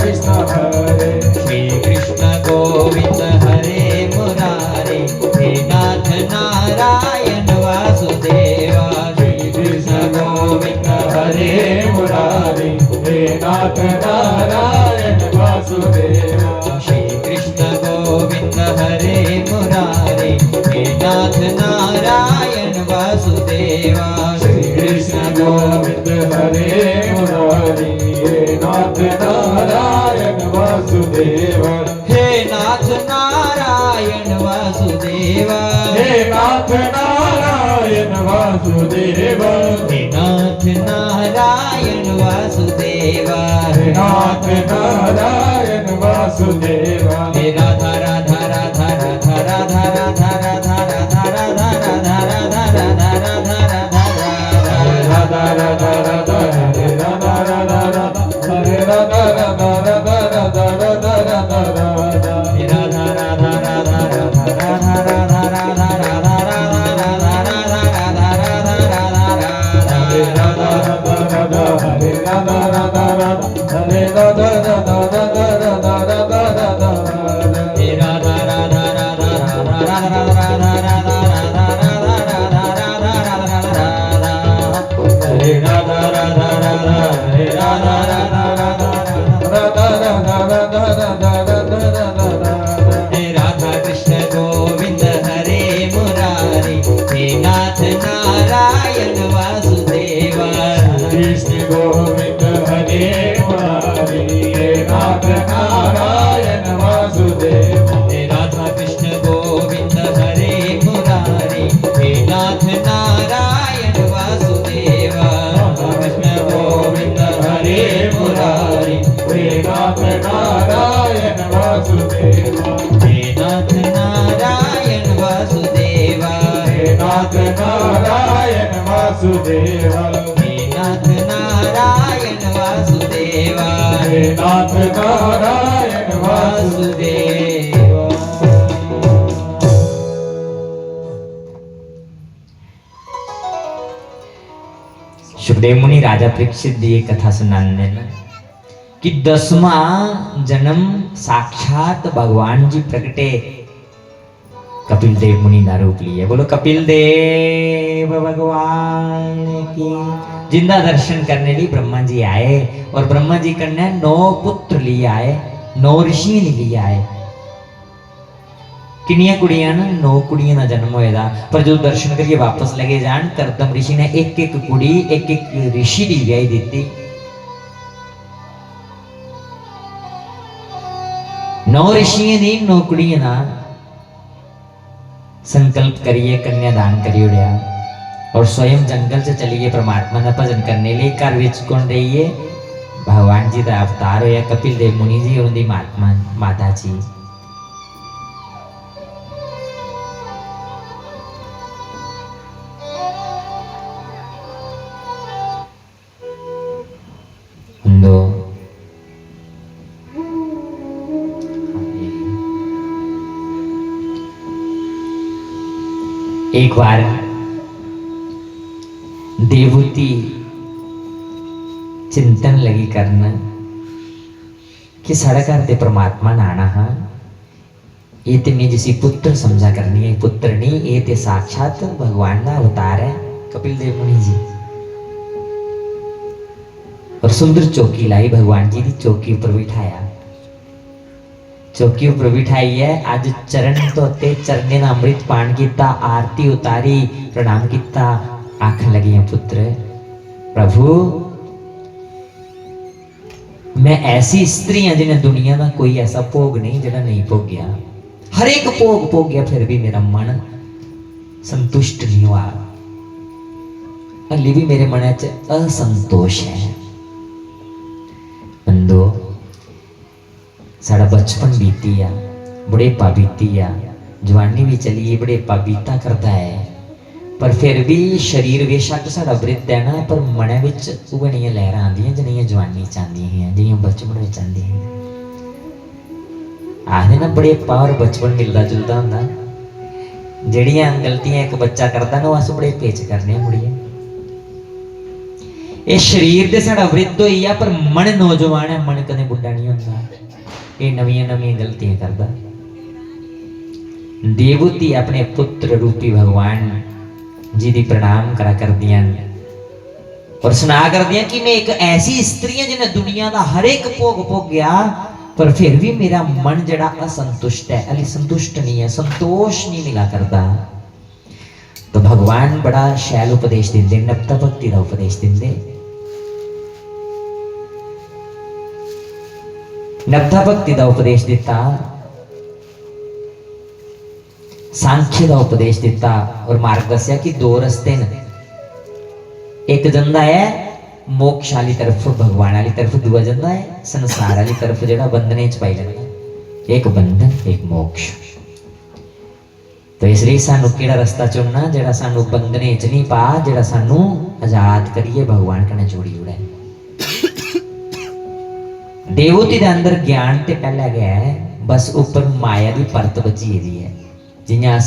कृष्णा हरे श्री कृष्ण गोविंद हरे मुरारे हे नाथ नारायण वासुदेवा श्री कृष्ण गोविंद हरे मुरारी हे नाथ नारायण वासुदेवा श्री कृष्ण गोविंद हरे मुरारे हे नाथ नारायण वासुदेवा श्री कृष्ण गोविंद हरे मुरारी हे नाथ नारायण वासुदेवा हे नाथ नारायण वासुदेवा हे नाथ नारायण वासुदेवा हे नाथ नारायण वासुदेवा हे नाथ नारायण वासुदेवा हे राधा राधा राधा राधा राधा राधा राधा राधा राधा राधा राधा राधा राधा राधा राधा राधा हरे राधा राधा राधा हरे राधा राधा राधा राधा राधा राधा राधा हे राधा राधा राधा राधा राधा राधा राधा राधा राधा राधा राधा राधा राधा हरे राधा राधा राधा हरे राधा राधा राधा हरे राधा राधा राधा राधा राधा राधा राधा हे राधा राधा राधा राधा राधा राधा राधा राधा राधा राधा राधा हरे राधा राधा राधा हरे राधा राधा राधा राधा राधा राधा राधा राधा राधा राधा हे राधा कृष्ण गोविंद हरे मुरारी हे नाथ नारायण वासुदेवा कृष्ण गोविंद हरे मुरारी हे नाथ नारायण वासुदेवा हे राधा कृष्ण गोविंद हरे मुरारी हे नाथ नारायण वासुदेवा कृष्ण गोविंद हरे मुरारी हे नाथ नारायण वासुदेवा हे नाथ नारायण वासुदेवा हे नाथ नारायण वासुदेवा हे नाथ नारायण वासुदेवा हे नाथ नारायण वासुदेवा सुखदेव मुनि राजा परीक्षित दी एक कथा सुनाने में कि 10वां जन्म साक्षात भगवान जी प्रकटे कपिल देव मुनि ना रूप लिए। बोलो कपिल देव भगवान की। जिंदा दर्शन करने लिए ब्रह्मा जी आए और ब्रह्मा जी कन्या 9 पुत्र लिए आए, 9 ऋषि लिए आए। किनिया कुड़ियां ना 9 कुड़ियां ना जन्म होएगा, पर जो दर्शन करके वापस लगे जान करदम ऋषि ने एक एक कुड़ी एक एक ऋषि दी व्याई दी। 9 ऋषि दी 9 कुड़ियां ना संकल्प करिए कन्यादान करिए उड़िया और स्वयं जंगल से चलिए परमात्मा का भजन करने लिए। घर विच कौन रहिए? भगवान जी का अवतार होया कपिल देव मुनि जी और उनकी महात्मा माता जी। एक बार देवहूति चिंतन लगी करना कि साढ़ा घर ते परमात्मा ना आना। हाँ ये तो मैं जिसी पुत्र समझा करनी है, पुत्र नहीं ये तो साक्षात भगवान का अवतार है कपिल देव मुनि जी। और सुंदर चौकी लाई भगवान जी की चौकी ऊपर बिठाया, चौकी ऊपर बिठाई है। आज चरण धोते चरने का अमृत पान किया, आरती उतारी प्रणाम किया। आखन लगी है पुत्र प्रभु मैं ऐसी स्त्री हाँ जिन्हें दुनिया का कोई ऐसा भोग नहीं जिहड़ा नहीं भोग्या, हर एक भोग भोग्या फिर भी मेरा मन संतुष्ट नहीं हुआ, हाली भी मेरे मन च असंतोष है। बंदो साड़ा बचपन बीती आ, बुढ़ेपा बीती आ, जवानी भी चली, बुढ़ेपा बीता करता है, पर फिर भी शरीर बेशक साड़ा वृद्ध है ना, पर मन विच उगनियां लहर आंदियां जिहड़ियां जवानी च आंदियां हैं, जिहड़ियां बचपन विच आंदियां हैं। आखदे ना बुढ़ेपा और बचपन मिलदा जुलदा हुंदा, जिहड़ियां गलतियां एक बच्चा करदा ना अस बुढ़ेपे च करने मुड़िए। ये शरीर ते साड़ा वृद्ध होई आ पर मन नौजवान है, मन कदे बुढ़ा नहीं हुंदा। ये नवीं नवीं गलतियां करदा। देवहूति अपने पुत्र रूपी भगवान जी दी प्रणाम करा कर दियां और सुना कर दियां कि मैं एक ऐसी स्त्री हूं जिन्हें दुनिया का हर एक भोग भोग्या, पर फिर भी मेरा मन जड़ा असंतुष्ट है, अली संतुष्ट नहीं है, संतोष नहीं मिला करता। तो भगवान बड़ा शैल उपदेश देंदे, नपता भक्ति का उपदेश देंदे। नपता भक्ति का उपदेश दिता, सांख्य का उपदेश दिता और मार्ग दस्या कि दो रस्ते ने, एक जंदा है मोक्ष वाली तरफ भगवान वाली तरफ, दूआ जंदा है संसार वाली तरफ जेड़ा बंधने च पाई लगदा। एक बंधन एक मोक्ष। तो इसलिए सानू केड़ा रास्ता चुनना जेड़ा सानू बंधने च नहीं पा, जेड़ा सानू आजाद करिए भगवान कने जोड़ी उड़े। देवहूति दे अंदर ज्ञान ते पहला गया है, बस ऊपर माया की परत बची है। जियां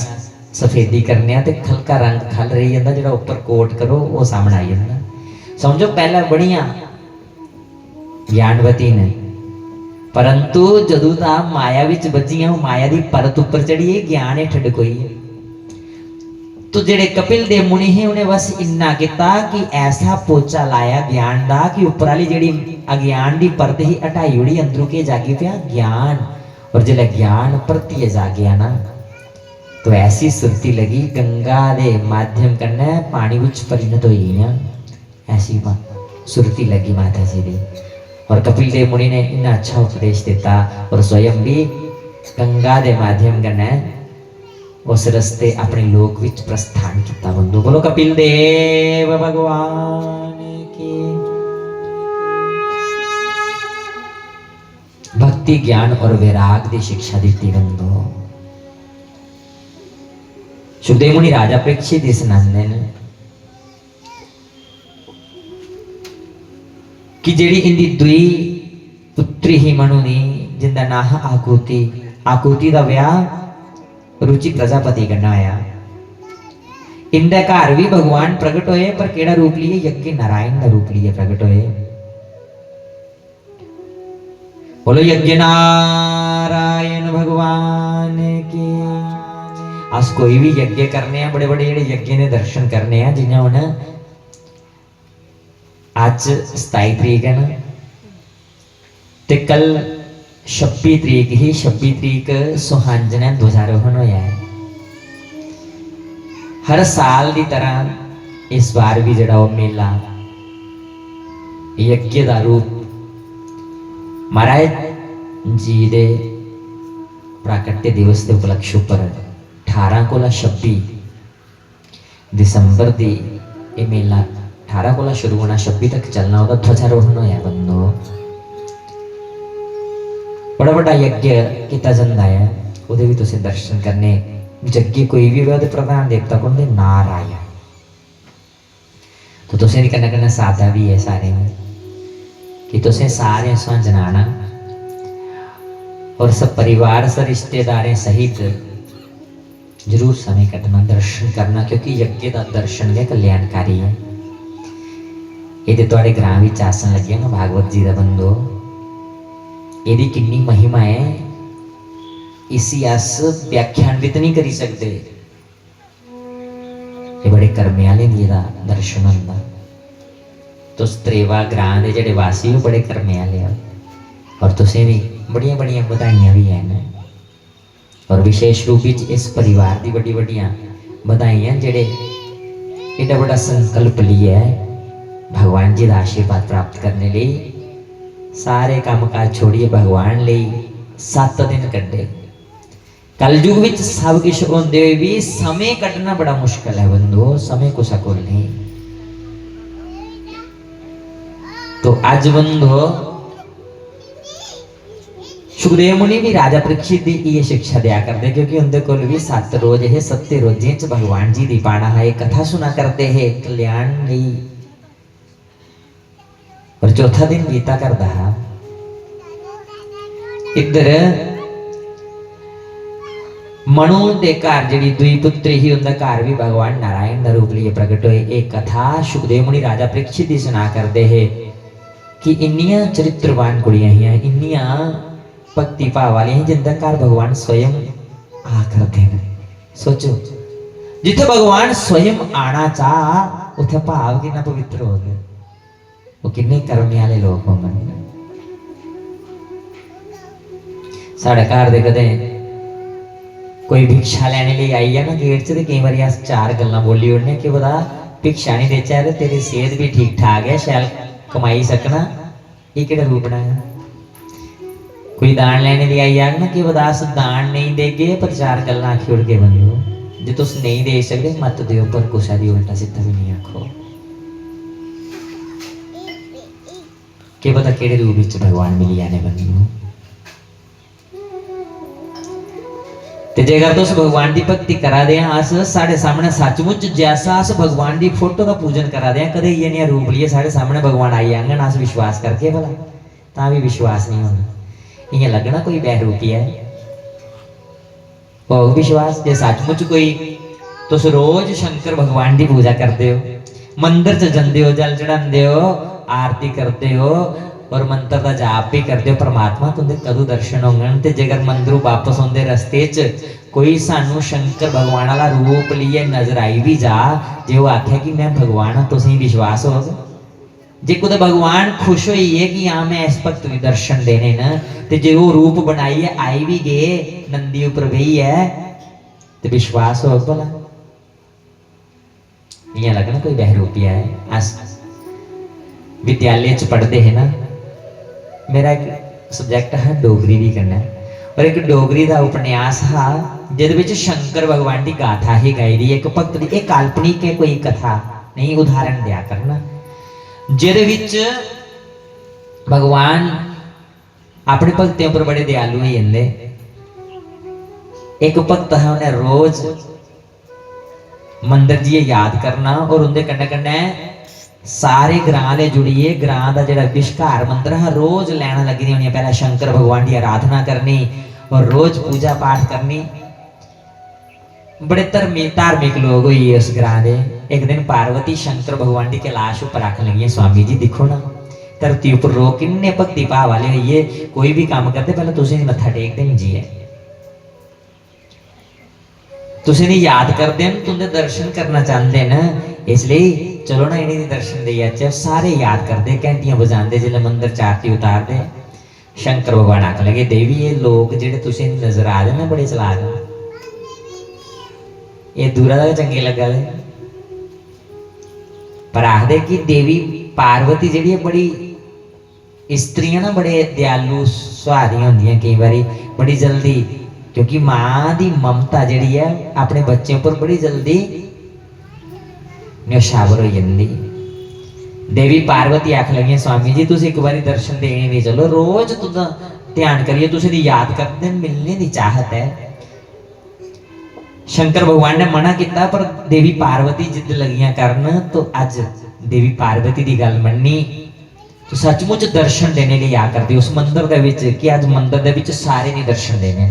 सफेदी करने ते हल्का रंग खल रही जाता, जो ऊपर कोट करो वो सामने आई जाता। समझो पहला बड़िया ज्ञानवती ने, परंतु जदों दा माया विच बचियां माया की परत उपर चढ़ी है, ज्ञान हेठ डकोई है। तो जेड़े कपिल देव मुनि है उन्हें बस इन्ना किया कि ऐसा पोचा लाया ज्ञान दा कि उपर वाली जेड़ी अज्ञान की परत ही हटाई उड़ी, अंदरों के जागी पिया ज्ञान। और जिले ज्ञान परतिए जागया ना, तो ऐसी सुरती लगी गंगा दे माध्यम कन्ने पानी विच परिणत हुई ना, ऐसी सुरती लगी माता जी दी। और कपिल देव मुनि ने इतना अच्छा उपदेश देता और स्वयं भी गंगा दे माध्यम कन्ने उस रस्ते अपने लोक विच प्रस्थान किया। बंधु बोलो कपिल देव भगवान की। भक्ति ज्ञान और वैराग की शिक्षा दी बंधु। सुखदेव मुनि राजा परीक्षित इस सुनांदे ने कि जेड़ी इंदी दुई पुत्री ही मनुनी जिंदा नाम आकुति, आकुति का विआह रुचि प्रजापति करना आया। इंदे घर भी भगवान प्रकट होए, पर केड़ा रूप लिए? यज्ञ नारायण का रूप लिए प्रकट होए। बोलो यज्ञ नारायण भगवान की। अस कोई भी यज्ञ करने हैं, बड़े बड़े जेडे यज्ञ ने दर्शन करने हैं, जिन्हें हुण आज 27 तरीक है ना, ते कल 26 तरीक ही 26 तरीक सुहांजना ध्वजारोहण होया है। हर साल की तरह इस बार भी जड़ा वो मेला यज्ञ का रूप महाराज जी दे प्राकट्य दिवस के उपलक्ष्य पर 18 कोला 26 दिसंबर दी ये मेला 18 कोला शुरू होना 26 तक चलना ਉਹਦਾ ध्वजारोहण होया बंदो बड़ा बड़ा यज्ञ किया जाता है ਉਹਦੇ ਵੀ ਤੁਸੀਂ दर्शन करने जग्गे कोई भी होवे प्रधान देवता कौन दे नारायण तो तुसें दी कन्नै कन्नै सादा भी है सारे में कि तुसें सारे सो जनाना और सब परिवार से रिश्तेदारें सहित जरूर समय कटना दर्शन करना क्योंकि यज्ञ का दर्शन है कल्याणकारी है ये तुहाडे ग्रां विच आसन लगे ना भागवत जी का बंदो यदी कितनी महिमा है इसी अस व्याख्यान्वित नहीं करी सकते ये बड़े कर्मे वाले दा दर्शन होंदा तो त्रेवा ग्रां दे जेहड़े वासी वो बड़े कर्मे वाले आ और तुसें भी बड़ियां बड़ियां बधाइयां भी हैं और विशेष रूप से इस परिवार की बड़ी बड़ियां बधाइयां जेड़े एडा बड़ा संकल्प लिया है भगवान जी का आशीर्वाद प्राप्त करने लिए सारे काम काज छोड़िए भगवान लिए 7 दिन कड्डे कलयुग विच सब कुछ होंदे हुए भी समय कटना बड़ा मुश्किल है बंदो समय को सकोल नहीं तो आज बंदो सुखदेव मुनि भी राजा परीक्षित की ये शिक्षा दिया करते क्योंकि उनके कोल भी 7 रोज है 7 रोजे च भगवान जी की पाना है कथा सुना करते है कल्याण नहीं और चौथा दिन बीता करता है इधर मनु के घर जी दुई पुत्री ही उनका घर भी भगवान नारायण का रूप लिए प्रकट हुए एक कथा सुखदेव मुनि राजा परीक्षित की सुना करते है कि इन्नियां चरित्रवान कुड़ियां ही हैं इन्नियां भक्ति भाव वाली हैं जिनका घर भगवान स्वयं आ करते हैं सोचो जिथे भगवान स्वयं आना चाह उथे भाव कितना पवित्र हो गए वो किन्ने कर्मे वाले लोग होंगे साढ़े घर दे कदे कोई भिक्षा लेने लिए आई है ना गेट से कई बार 4 गल्लां बोली उड़ने कि पता भिक्षा नहीं देचा है तेरी सेहत भी ठीक ठाक है शायद कमाई सकना ये केड़ा रूप बनाया कोई दान लेने लिए आई आग ना कि बदास दान नहीं देगे पर 4 गल्लां आखी उड़ के बंदो जो तुम नहीं दे सकते मत दो पर कुछ आदि उल्टा सीधा भी नहीं आखो के पता केड़े रूप विच भगवान मिली आने बंदो ते जेकर तुस भगवान की भक्ति करा दे अस साढ़े सामने सचमुच जैसा अस भगवान की फोटो का पूजन करा दे कदे ये नहीं रूप लिए साढ़े सामने भगवान आई आंगन अस विश्वास करके भला ता भी विश्वास नहीं होना इं लगना कोई बहरूपी है वो विश्वास जे सचमुच कोई तुस रोज शंकर भगवान की पूजा करते हो मंदिर च जाते हो जल चढ़ाते हो आरती करते हो और मंत्र का जाप भी करते हो परमात्मा तुंदे कदों दर्शन होंगे ते जेकर मंदिरों वापस आते रस्ते च कोई सानू शंकर भगवान वाला रूप लिए नजर आई भी जा जे वो आखे कि मैं भगवान हाँ तुसीं विश्वास होगा जे कुछ भगवान खुश हुई है कि हाँ मैं इस भक्त भी दर्शन देने न ते जे वो रूप बनाई है आई भी गए नंदी ऊपर बही है तो विश्वास हो भला इं लगना कोई बहरूपिया है अस विद्यालय च पढ़ते हैं ना मेरा एक सब्जेक्ट है डोगरी भी करना और एक डोगरी का उपन्यास है जिद शंकर भगवान की गाथा ही गाई दी एक भक्त की एक काल्पनिक है कोई कथा नहीं उदाहरण दिया करना जिद भगवान अपने भक्तों पर बड़े दयालु हो जाते एक भक्त है उन्हें रोज मंदिर जी याद करना और उनके कन्ने कन्ने सारे ग्रां दे जुड़िए ग्रां का जो विशकार मंदिर है रोज लैना लगी होनी पहले शंकर भगवान की आराधना करनी और रोज पूजा पाठ करनी बड़े धार्मिक लोग हुई उस ग्रां दे एक दिन पार्वती शंकर भगवान की कैलाश उपर रख लगी स्वामी जी देखो ना धरती उपर रो किन्ने भक्ति भाव वाले हुई कोई भी काम करते पहले तुसीं मत्था टेकते नहीं जी है तुसीं नहीं याद करते हैं तुंदे दर्शन करना चाहते हैं इसलिए चलो ना इन्हें दर्शन दे आचे सारे याद करते घंटियां बजाते जिले मंदिर चारती उतारते शंकर भगवान आख लगे देवी ये लोग जेडे तुसीं नजर आ रहे ना बड़े चलाक ये दूरा का चंगे लगा दे पर आखदे कि देवी पार्वती जी बड़ी स्त्रियां ना बड़े दयालु सुहादियां होंदियां कई बारी बड़ी जल्दी क्योंकि मां की ममता जी है अपने बच्चे पर बड़ी जल्दी न्यौछावर हो जाती। देवी पार्वती आख लगी स्वामी जी तुम एक बार दर्शन देने नहीं चलो, रोज तुम ध्यान करिए, तुम याद करते मिलने की चाहत है। शंकर भगवान ने मना किया पर देवी पार्वती जिद लगियां करन, तो अज देवी पार्वती की गल मन्नी तो सचमुच दर्शन देने लिए आ करती उस मंदिर दे विच कि अज मंदिर दे विच सारे नहीं दर्शन देने।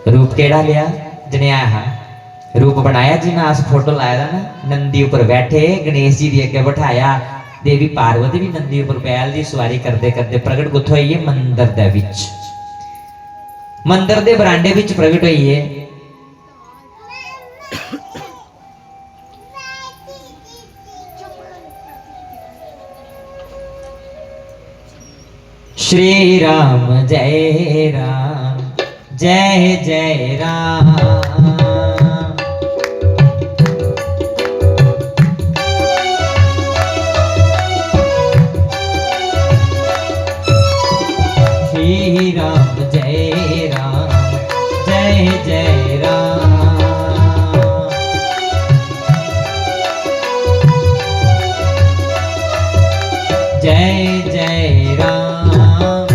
रूप केड़ा लिया जनेहा रूप बनाया जी, मैं आज फोटो लाया था ना, नंदी ऊपर बैठे गणेश जी अगे बिठाया, देवी पार्वती भी नंदी ऊपर बैल की सवारी करते करते प्रगट कुत्थों हुई है? मंदिर दे विच, मंदिर दे बरांडे विच प्रगट हुई है। श्री राम जय राम जय जय राम, श्री राम जय राम जय जय राम, जय जय राम,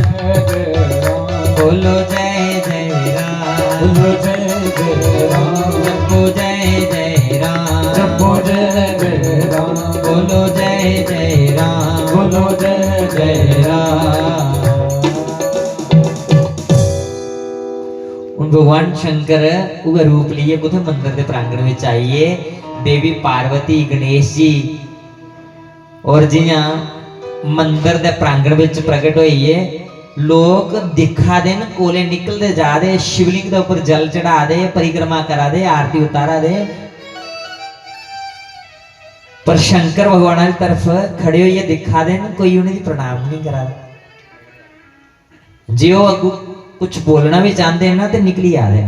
बोलो जय जय राम, बोलो जय जय राम, जपो जय जय राम, जपो जय जय राम, बोलो जय जय राम, बोलो जय जय राम। उन भगवान शंकर वह रूप लिए कुछ मंदिर के प्रांगण में आइए, देवी पार्वती गणेश जी और जियां मंदिर के प्रांगण में प्रगट हुई है। लोग दिखा देन कोले निकलते जा दे, शिवलिंग के ऊपर जल चढ़ा दे, परिक्रमा करा दे, आरती उतारा दे, पर शंकर भगवान की तरफ खड़े हुए दिखा देन कोई उन्हें प्रणाम नहीं करा। जो अगू कुछ बोलना भी चाहते हैं ना तो निकली आ दे।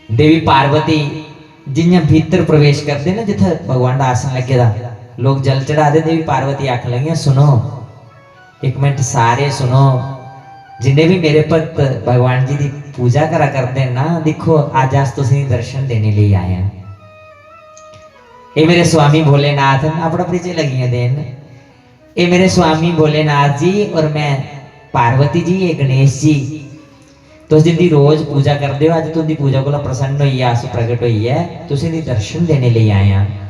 देवी पार्वती जिन्हें भीतर प्रवेश करते ना जिथे भगवान का आसन लगे था, लोग जल चढ़ा दे, देवी पार्वती आख लगी सुनो एक मिनट सारे सुनो, जिन्हें भी मेरे भक्त भगवान जी की पूजा करा करते हैं ना, देखो आज आज तुम दर्शन देने लिए आए हैं। ये मेरे स्वामी भोलेनाथ अपना परिचय लगी देन, ये मेरे स्वामी भोलेनाथ जी और मैं पार्वती जी, ये गणेश जी, तुम जिनकी रोज पूजा करते हो, अज तुम पूजा को प्रसन्न हुई है, आस प्रगट हुई है, तुम दर्शन देने लिए आए हैं।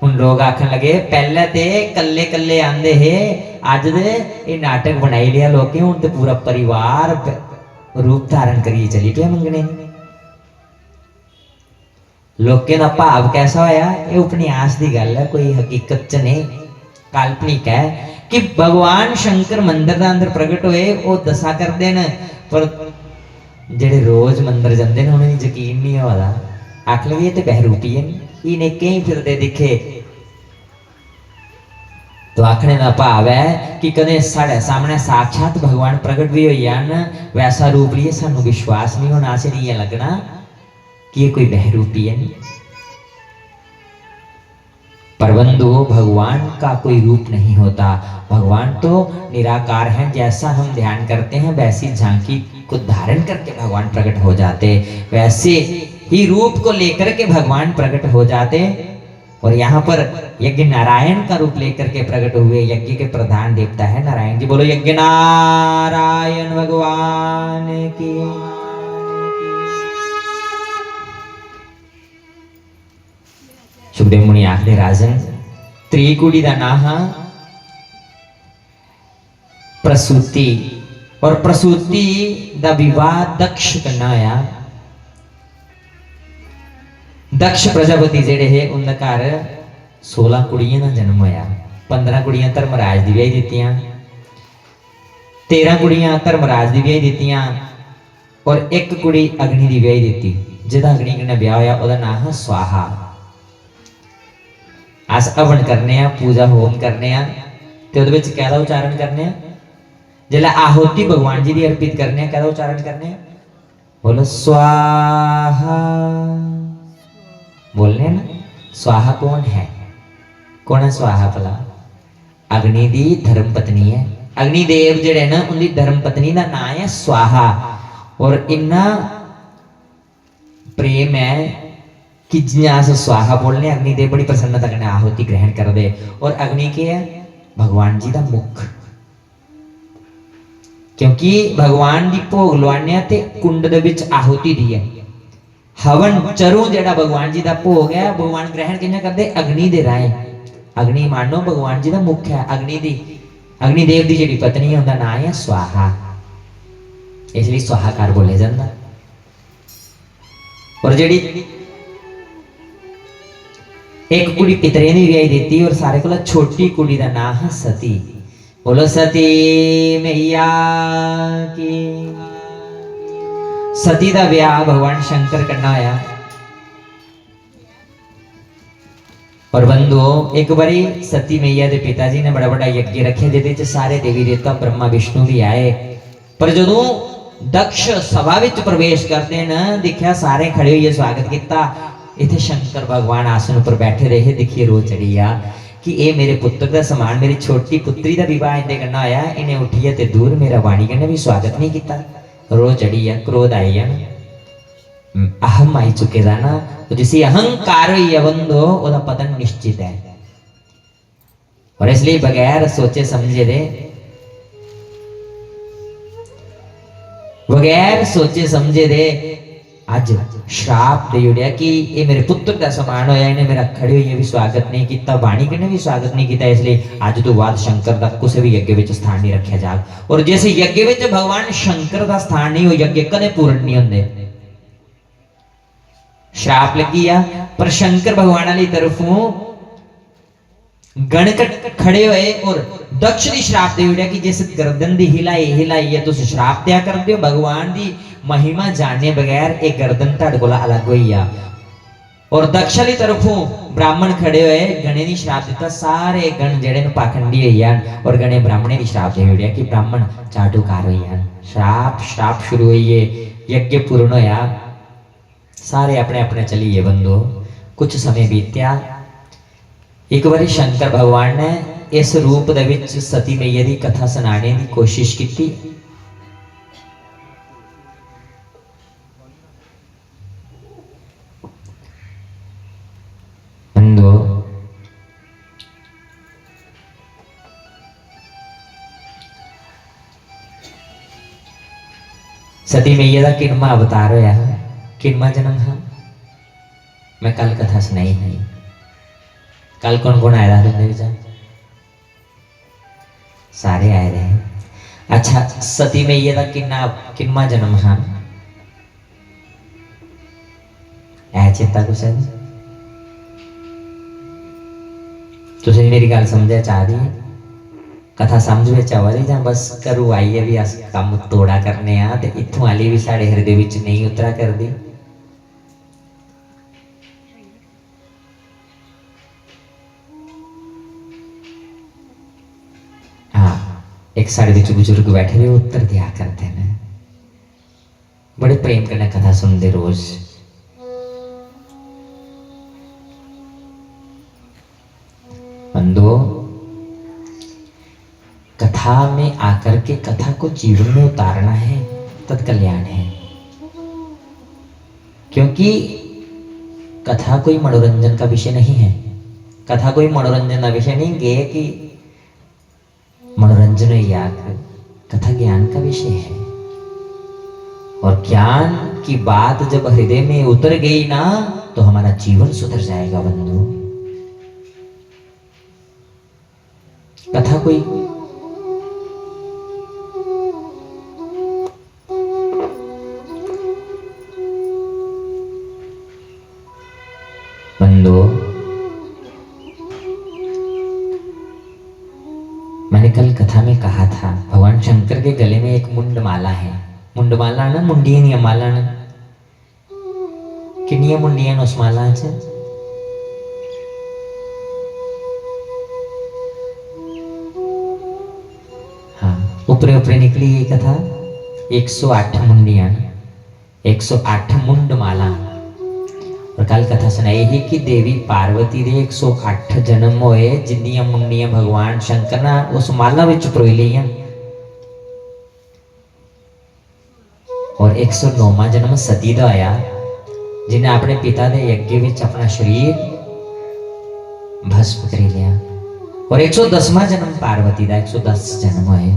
उन लोग आखन लगे पहले ते कल्ले कल्ले आंदे है, अज दे ये नाटक बनाई लिया लोग, हूं तो पूरा परिवार रूप धारण करिए चली पे मंगने। लोकें दा भाव कैसा होया? ये उपन्यास की गल है, कोई हकीकत च नहीं, काल्पनिक है कि भगवान शंकर मंदिर के अंदर प्रगट हुए, वो दसा करते हैं, पर जेडे रोज मंदिर जाते हैं उन्हें यकीन नहीं होता, आख लगे ये तो बहरूपी है, इन्हें कहीं फिरते दिखे। तो आखने का भाव है कि कदे साढ़े सामने साक्षात भगवान प्रगट भी हुई हैं, वैसा रूप लिए सानू विश्वास नहीं होना, से नहीं लगना कि ये कोई बहरूपी है। पर बंधु भगवान का कोई रूप नहीं होता, भगवान तो निराकार है, जैसा हम ध्यान करते हैं वैसी झांकी को धारण करके भगवान प्रकट हो जाते, वैसे ही रूप को लेकर के भगवान प्रकट हो जाते। और यहाँ पर यज्ञ नारायण का रूप लेकर के प्रकट हुए, यज्ञ के प्रधान देवता है नारायण जी, बोलो यज्ञ नारायण भगवान की। सुखदेव मुनि आखदे राजन त्रिकुड़ी का नाम प्रसूति, और प्रसूति का विवाह दक्ष करना होया। दक्ष प्रजापति जेड़े है उनका घर 16 कुड़ियां का जन्म होया, 15 कुड़ियां धर्मराज की ब्याही दित्तियां, 13 कुड़ियां धर्मराज की ब्याही दित्तियां, और एक कुड़ी अग्नि की ब्याही दित्ती, जिहदा अग्नि कन्नै ब्याह होया उहदा नाम है स्वाहा। अस हवन करने, पूजा होम करने, तो उहदे विच कहदा उच्चारण करने, जिहड़ा आहुति भगवान जी की अर्पित करने, कहदा उच्चारण करने, बोलो स्वाहा। बोलने ना स्वाहा कौन है? कौन है स्वाहा भला? अग्नि दी धर्म पत्नी है। अग्निदेव जेड़े ना उनकी धर्म पत्नी का नाम है स्वाहा। और इन्ना प्रेम है कि जियां अस स्वाहा बोलने अग्निदेव बड़ी प्रसन्नता कन्नै आहुति ग्रहण कर दे। और अग्नि के है भगवान जी का मुख, क्योंकि भगवान की भोग लवाने ते कुंड दे विच आहुति दी है। हवन चरू जेड़ा भगवान जी का भोग है भगवान ग्रहण कियां करदे अग्नि दे राहें। अग्नि मानो भगवान जी का मुख है। अग्निदेव की जी पत्नी है उनका नाम है स्वाहा, इसलिए स्वाहाकार बोले जाता। और जी एक कुड़ी पितरे ने विआही देती और सारे को छोटी कुड़ी का नाम है सती। बोलो सती मैया की। सती का विआह भगवान शंकर करना होया। और बंधुओं एक बारी सती मैया के पिताजी ने बड़ा बड़ा यज्ञ रखे जिहदे सारे देवी देवता ब्रह्मा विष्णु भी आए। पर जदों दक्ष सभा विच प्रवेश करते हैं देखा सारे खड़े हुए स्वागत किया। इत्थे शंकर भगवान आसन पर बैठे रहे। देखिए रो चढ़ी आ कि ये मेरे पुत्र का समान मेरी छोटी पुत्री का विवाह इन्हें करना होया, इन्हें उठिए ते दूर मेरा वाणी कन्नै भी स्वागत नहीं किया। रो चढ़ी है, क्रोध आई है, अहम आई चुके दा ना। तो जिसे अहंकार हुई है बंदो ओदा पतन निश्चित है। और इसलिए बगैर सोचे समझे दे आज श्राप दे उड़िया कि ये मेरे पुत्र का समान होया, इन्हें मेरा खड़े हुए भी स्वागत नहीं किया, वाणी कन्नै भी स्वागत नहीं किया। इसलिए आज तो बाद शंकर का किसी भी यज्ञ विच स्थान नहीं रखा जा। और जैसे यज्ञ विच भगवान शंकर का स्थान नहीं हो यज्ञ कदे पूर्ण नहीं होंदे। श्राप लगी आ पर शंकर भगवान वाली तरफों गणकट खड़े हुए और दक्ष की श्राप दे उड़िया कि जिस गर्दन दी हिलाई है तुम श्राप दिया कर दो। भगवान की महिमा जाने बगैर एक गर्दन तुहाडे कोल अलग हुई आ। और दक्ष की तरफों ब्राह्मण खड़े हुए गणे ने श्राप दिता। सारे गण जेड़े पाखंडी हुई हैं और गणे ब्राह्मणे की श्राप दे उड़िया कि ब्राह्मण चाटुकार हुई हैं। श्राप शुरू हुई है, यज्ञ पूर्ण होया, सारे अपने अपने चलिए बंदो। कुछ समय बीत्या, एक बार शंकर भगवान ने इस रूप दे विच सती मैया की कथा सुनाने की कोशिश की। बंदो सती मैया का किन्मा अवतार होया, किन्मा जन्म है। मैं कल कथा सुनाई है। कल कौन कौन आया था? सारे आए रहे। अच्छा सती मैया का किन्मा जन्म है? ऐ चेता कुछ है? तुसीं मेरी गल समझा चाह रही है? कथा समझ में आ रही जां बस करू आई है भी अस काम तोड़ा करने आ ते इत्थों आली भी साढ़े हृदय विच नहीं उतरा कर दी। एक साढ़े विच बुजुर्ग बैठे हुए उत्तर दिया करते हैं, बड़े प्रेम करने कथा सुनते रोज। बंधुओं कथा में आकर के कथा को जीवन में उतारना है तत्कल्याण है। क्योंकि कथा कोई मनोरंजन का विषय नहीं है। कथा कोई मनोरंजन का विषय नहीं गे कि मनोरंजन याद, कथा ज्ञान का विषय है। और ज्ञान की बात जब हृदय में उतर गई ना तो हमारा जीवन सुधर जाएगा बंधु। कथा कोई बंधु, मैंने कल कथा में कहा था भगवान शंकर के गले में एक मुंडमाला है। मुंडमाला ना मुंडियां नहीं माला ना, कितनी मुंडियां उस माला च? हाँ ऊपरे ऊपरे निकली ये कथा 108 मुंडियां, 108 मुंडमाला। और कल कथा सुनाई ही कि देवी पार्वती दे 108 जन्म होए जिन्नियां मुन्नियां भगवान शंकर ना उस माला विच परोई लईयां और 109वां जन्म सती दा होया जिन्हें अपने पिता दे यज्ञ विच अपना शरीर भस्म करी लिया और 110वां जन्म पार्वती दा 110 जन्म होए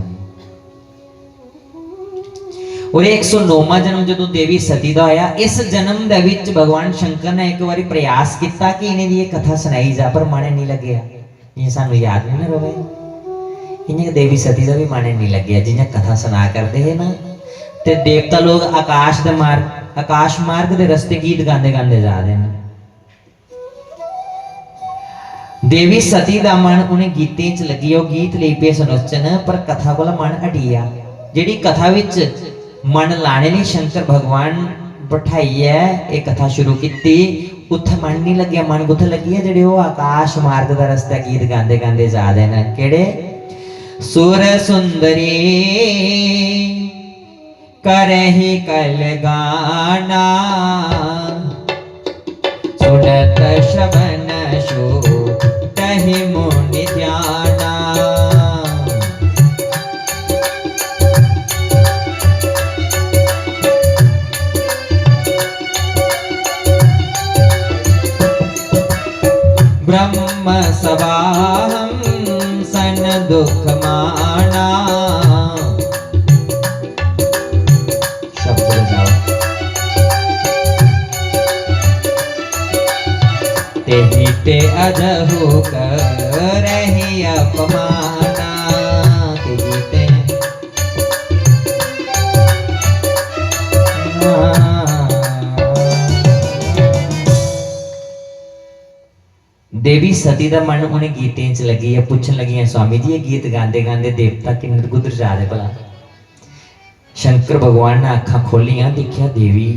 और 109वां जन्म जो देवी सती दा होया इस जन्म दे विच भगवान शंकर ने एक बारी प्रयास किया कि इन्हें दी कथा सुनाई जा पर मन नहीं लगे ये सानू याद नहीं रहे इन्हें देवी सती दा भी मन नहीं लगे जिन्हें कथा सुना करते है ना ते देवता लोग आकाश मार्ग दे रस्ते गीत गांदे गांदे जा रहे हैं देवी सती दा मन उन्हें गीतें च लगी वो गीत ले पे सुनोचन पर कथा को मन हटिया जिहड़ी कथा विच मन लाने लिए शंकर भगवान बैठाई है एक कथा शुरू की उत्थे मन नहीं लगे मन कुत्थे लगी है जेडे वो आकाश मार्ग दा रस्ता गीत गांदे गांदे जा रहे हैं केड़े सुर सुंदरी करहि कल गाना सुनत श्रवण शो तहि मुनि ध्याना ब्रह्म सवाहम सन दुख माना तेहि ते अजहु करहि अपमाना तेहि ते देवी सती दा मन उन्हें गीतें च लगी है पूछन लगी है स्वामी जी ये गीत गांदे गांदे देवता किन्ने गुजर जा रहे भला शंकर भगवान ने अखा खोलियां देखिया देवी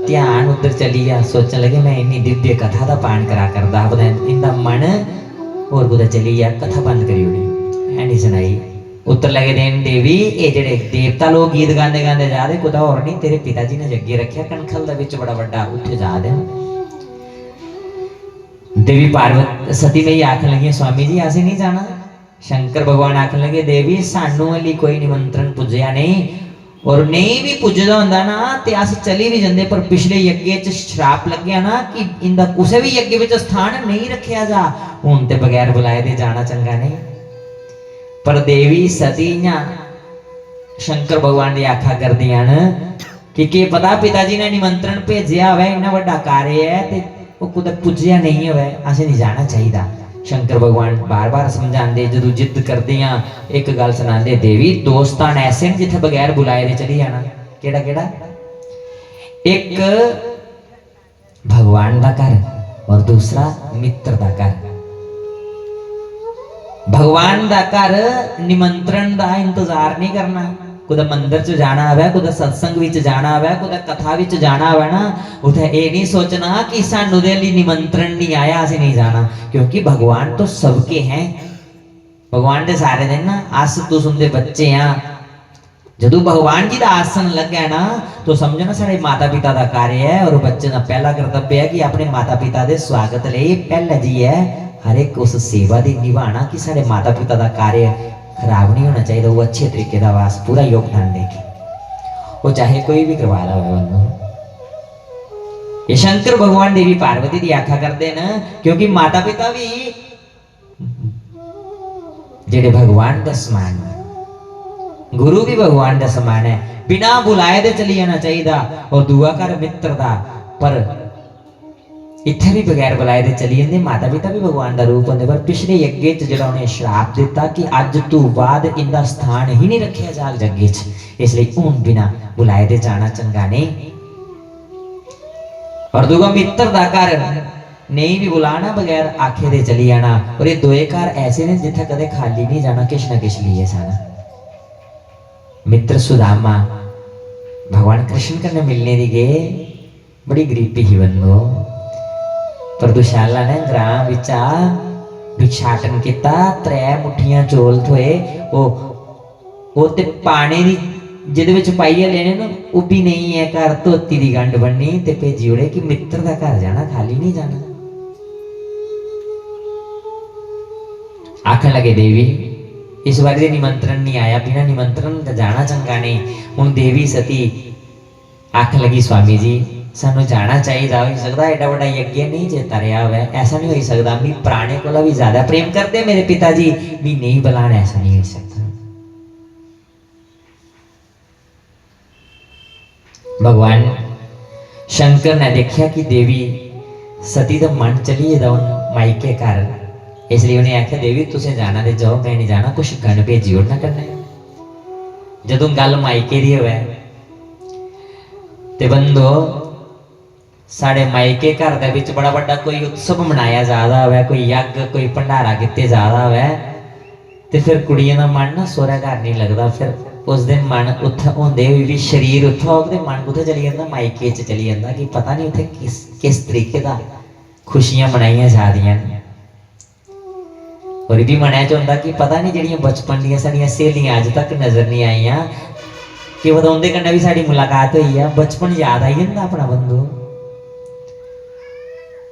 ध्यान उधर चली गया सोचने लगे मैं इन्नी दिव्य कथा का पान करा करदा इनका मन और कुछ चली गया कथा बंद करी उड़ी है नहीं सुनाई उत्तर लगे देन देवी ये जेडे देवता लोग गीत गांदे गांदे जा रहे कुछ और नहीं तेरे पिताजी ने जगे रखा कणखल दा विच बड़ा बड़ा उत्थे जा दे देवी पार्वती सती में ही आखन लगी स्वामी जी ऐसे नहीं जाना शंकर भगवान आखन लगे देवी सानू अली कोई निमंत्रण पुजया नहीं और नहीं भी पुजदा हुंदा ना ते अस चली भी जंदे पर पिछले यज्ञ च श्राप लग गया ना कि इंदा कुछ भी यज्ञ विच स्थान नहीं रखिया जा हुण ते बगैर बुलाए दे जाना चंगा नहीं पर देवी सती शंकर भगवान की आखा कर दियां कि पता पिताजी ने निमंत्रण भेजिया हुआ इन्ना बड़ा कार्य है ते वो कुछ पुजया नहीं हुआ असें नहीं जाना चाहिए शंकर भगवान बार बार समझाते जो जिद करते हैं एक गल सुनाते देवी दोस्तान ऐसे हैं जिथे बगैर बुलाए दे चली जाना केड़ा केड़ा एक भगवान का घर और दूसरा मित्र का घर भगवान का घर निमंत्रण का इंतजार नहीं करना कुछ मंदिर च जाना है कुछ सत्संग विच जाना है कुछ कथा विच जाना है ना उठे ये नहीं सोचना कि सानू दे लई निमंत्रण नहीं आया असीं नहीं जाना क्योंकि भगवान तो सबके हैं भगवान दे सारे दिन ना अस तुस उनके बच्चे हैं जदों भगवान जी का आसन लग गया ना तो समझो ना सारे माता पिता का कार्य है और बच्चे का पहला कर्तव्य है कि अपने माता पिता के स्वागत लिए पहला जी है हर एक उस सेवा की निभाना कि सारे माता पिता का कार्य खराब नहीं होना चाहिए वो अच्छे तरीके का वास पूरा योगदान देगी वो चाहे कोई भी करवा रहा हो ये शंकर भगवान देवी पार्वती की आखा करते ना क्योंकि माता पिता भी जेडे भगवान का समान गुरु भी भगवान का समान है बिना बुलाए दे चली जाना चाहिए और दुआ कर मित्र का पर इत्थे भी बगैर बुलाए दे चली जाते माता पिता भी भगवान का रूप होंगे पर पिछले यज्ञ च जो उन्हें श्राप दिता कि अज तो बाद इनका स्थान ही नहीं रखा जा यज्ञ च इसलिए हूं बिना बुलाए दे जाना चंगा नहीं और दूगा मित्र का घर नहीं भी बुलाना बगैर आखे दे चली जाना और ये दोए घर ऐसे ने जिथे कदे खाली नहीं जाना किश ना किश लिए जाना मित्र सुदामा भगवान कृष्ण कन्ने मिलने दी गए बड़ी गरीबी ही बंदो पर दुशाला ने ग्राम विचा भिक्षाटन किया 3 मुठियां चौल थोए वो ते पानी दी ਜਿਹਦੇ ਵਿੱਚ ਪਾਈਏ ਲੈਣੇ ਨਾ ਉਹ ਵੀ ਨਹੀਂ ਹੈ ਘਰ ਧੋਤੀ ਦੀ ਗੰਢ ਬੰਨੀ ਤੇ ਭੇਜੀ ਉੜੇ ਕਿ ਮਿੱਤਰ ਦਾ ਘਰ ਜਾਣਾ ਖਾਲੀ नहीं जाना। आखन लगे देवी इस बार निमंत्रण नहीं आया, बिना निमंत्रण तो जाना चंगा नहीं। हुण देवी सती आखन लगी स्वामी जी सानू जाना चाहिए, हो सकता एडा बड़ा यज्ञ नहीं चेता रहा हुआ, ऐसा नहीं हो सकता, भी पुराने को भी ज्यादा प्रेम करते मेरे पिताजी, भी नहीं बुलाना, ऐसा नहीं हो सकता। भगवान शंकर ने देखा कि देवी सती का मन चली जाता उन मायके घर, इसलिए उन्हें आख्या देवी तुसें जाना दे जाओ, मैं नहीं जाना, कुछ गण भेजी और ना करना। जदों गल मायके दी होवे ते बंदो साढ़े मायके घर दे विच बड़ा बड़ा कोई उत्सव मनाया जाता होवे, कोई यज्ञ कोई भंडारा किते जाता होवे ते फिर कुड़ियां दा मन ना सोहरा घर नहीं लगता, फिर उस दिन मन उत्थे होंदे भी शरीर उत्थे होग ते मन कुत्थे चली जांदा, मायके च चली जांदा कि पता नहीं उत्थे किस तरीके दा खुशियां मनाइयां जादियां। और ये भी मनाया होंदा कि पता नहीं जिहड़ियां बचपन दियां साडियां सहेलियां अज तक नजर नहीं आईयां कि पता उंदे कन्नै भी साडी मुलाकात हुई है, बचपन याद आई जंदा अपना बंधु।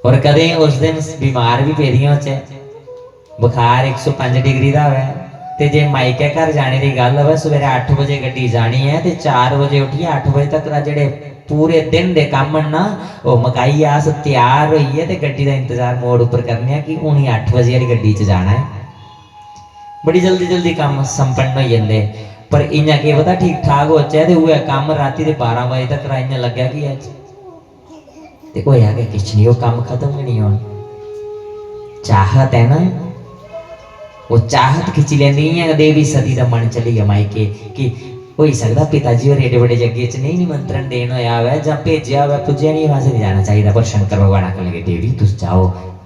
और कदे उस दिन बीमार भी पेदियां होचे, बुखार 105 डिग्री का है ते जे मायके घर जाने की गल है सवेरे 8 बजे गड्डी जानी है ते 4 बजे उठिए 8 बजे तक जेडे पूरे दिन के काम ना वो मकाई आस तैयार होइए ते गड्डी का इंतजार मोड़ उपर करने कि हूँ 8 बजे वाली गड्डी च जाना है। बड़ी जल्दी जल्दी काम संपन्न हो जाते, पर इन्ना के पता ठीक ठाक होचे ते वह काम राती के 12 बजे तक इन्ना लग्या कि अज ते होया कि किछ नहीं, वो काम खत्म ही नहीं होना। चाहत है ना, वो चाहत खिंची लेंदी है। देवी सती का मन चली गया मायके कि हो ही सकता पिताजी और एडे बड़े यज्ञ च नहीं निमंत्रण देन होया हुआ जां भेजिया हुआ, पुज्जिया नहीं, वहां से नहीं जाना चाहिए। पर शंकर भगवान आखन लगे देवी तुम जाओ,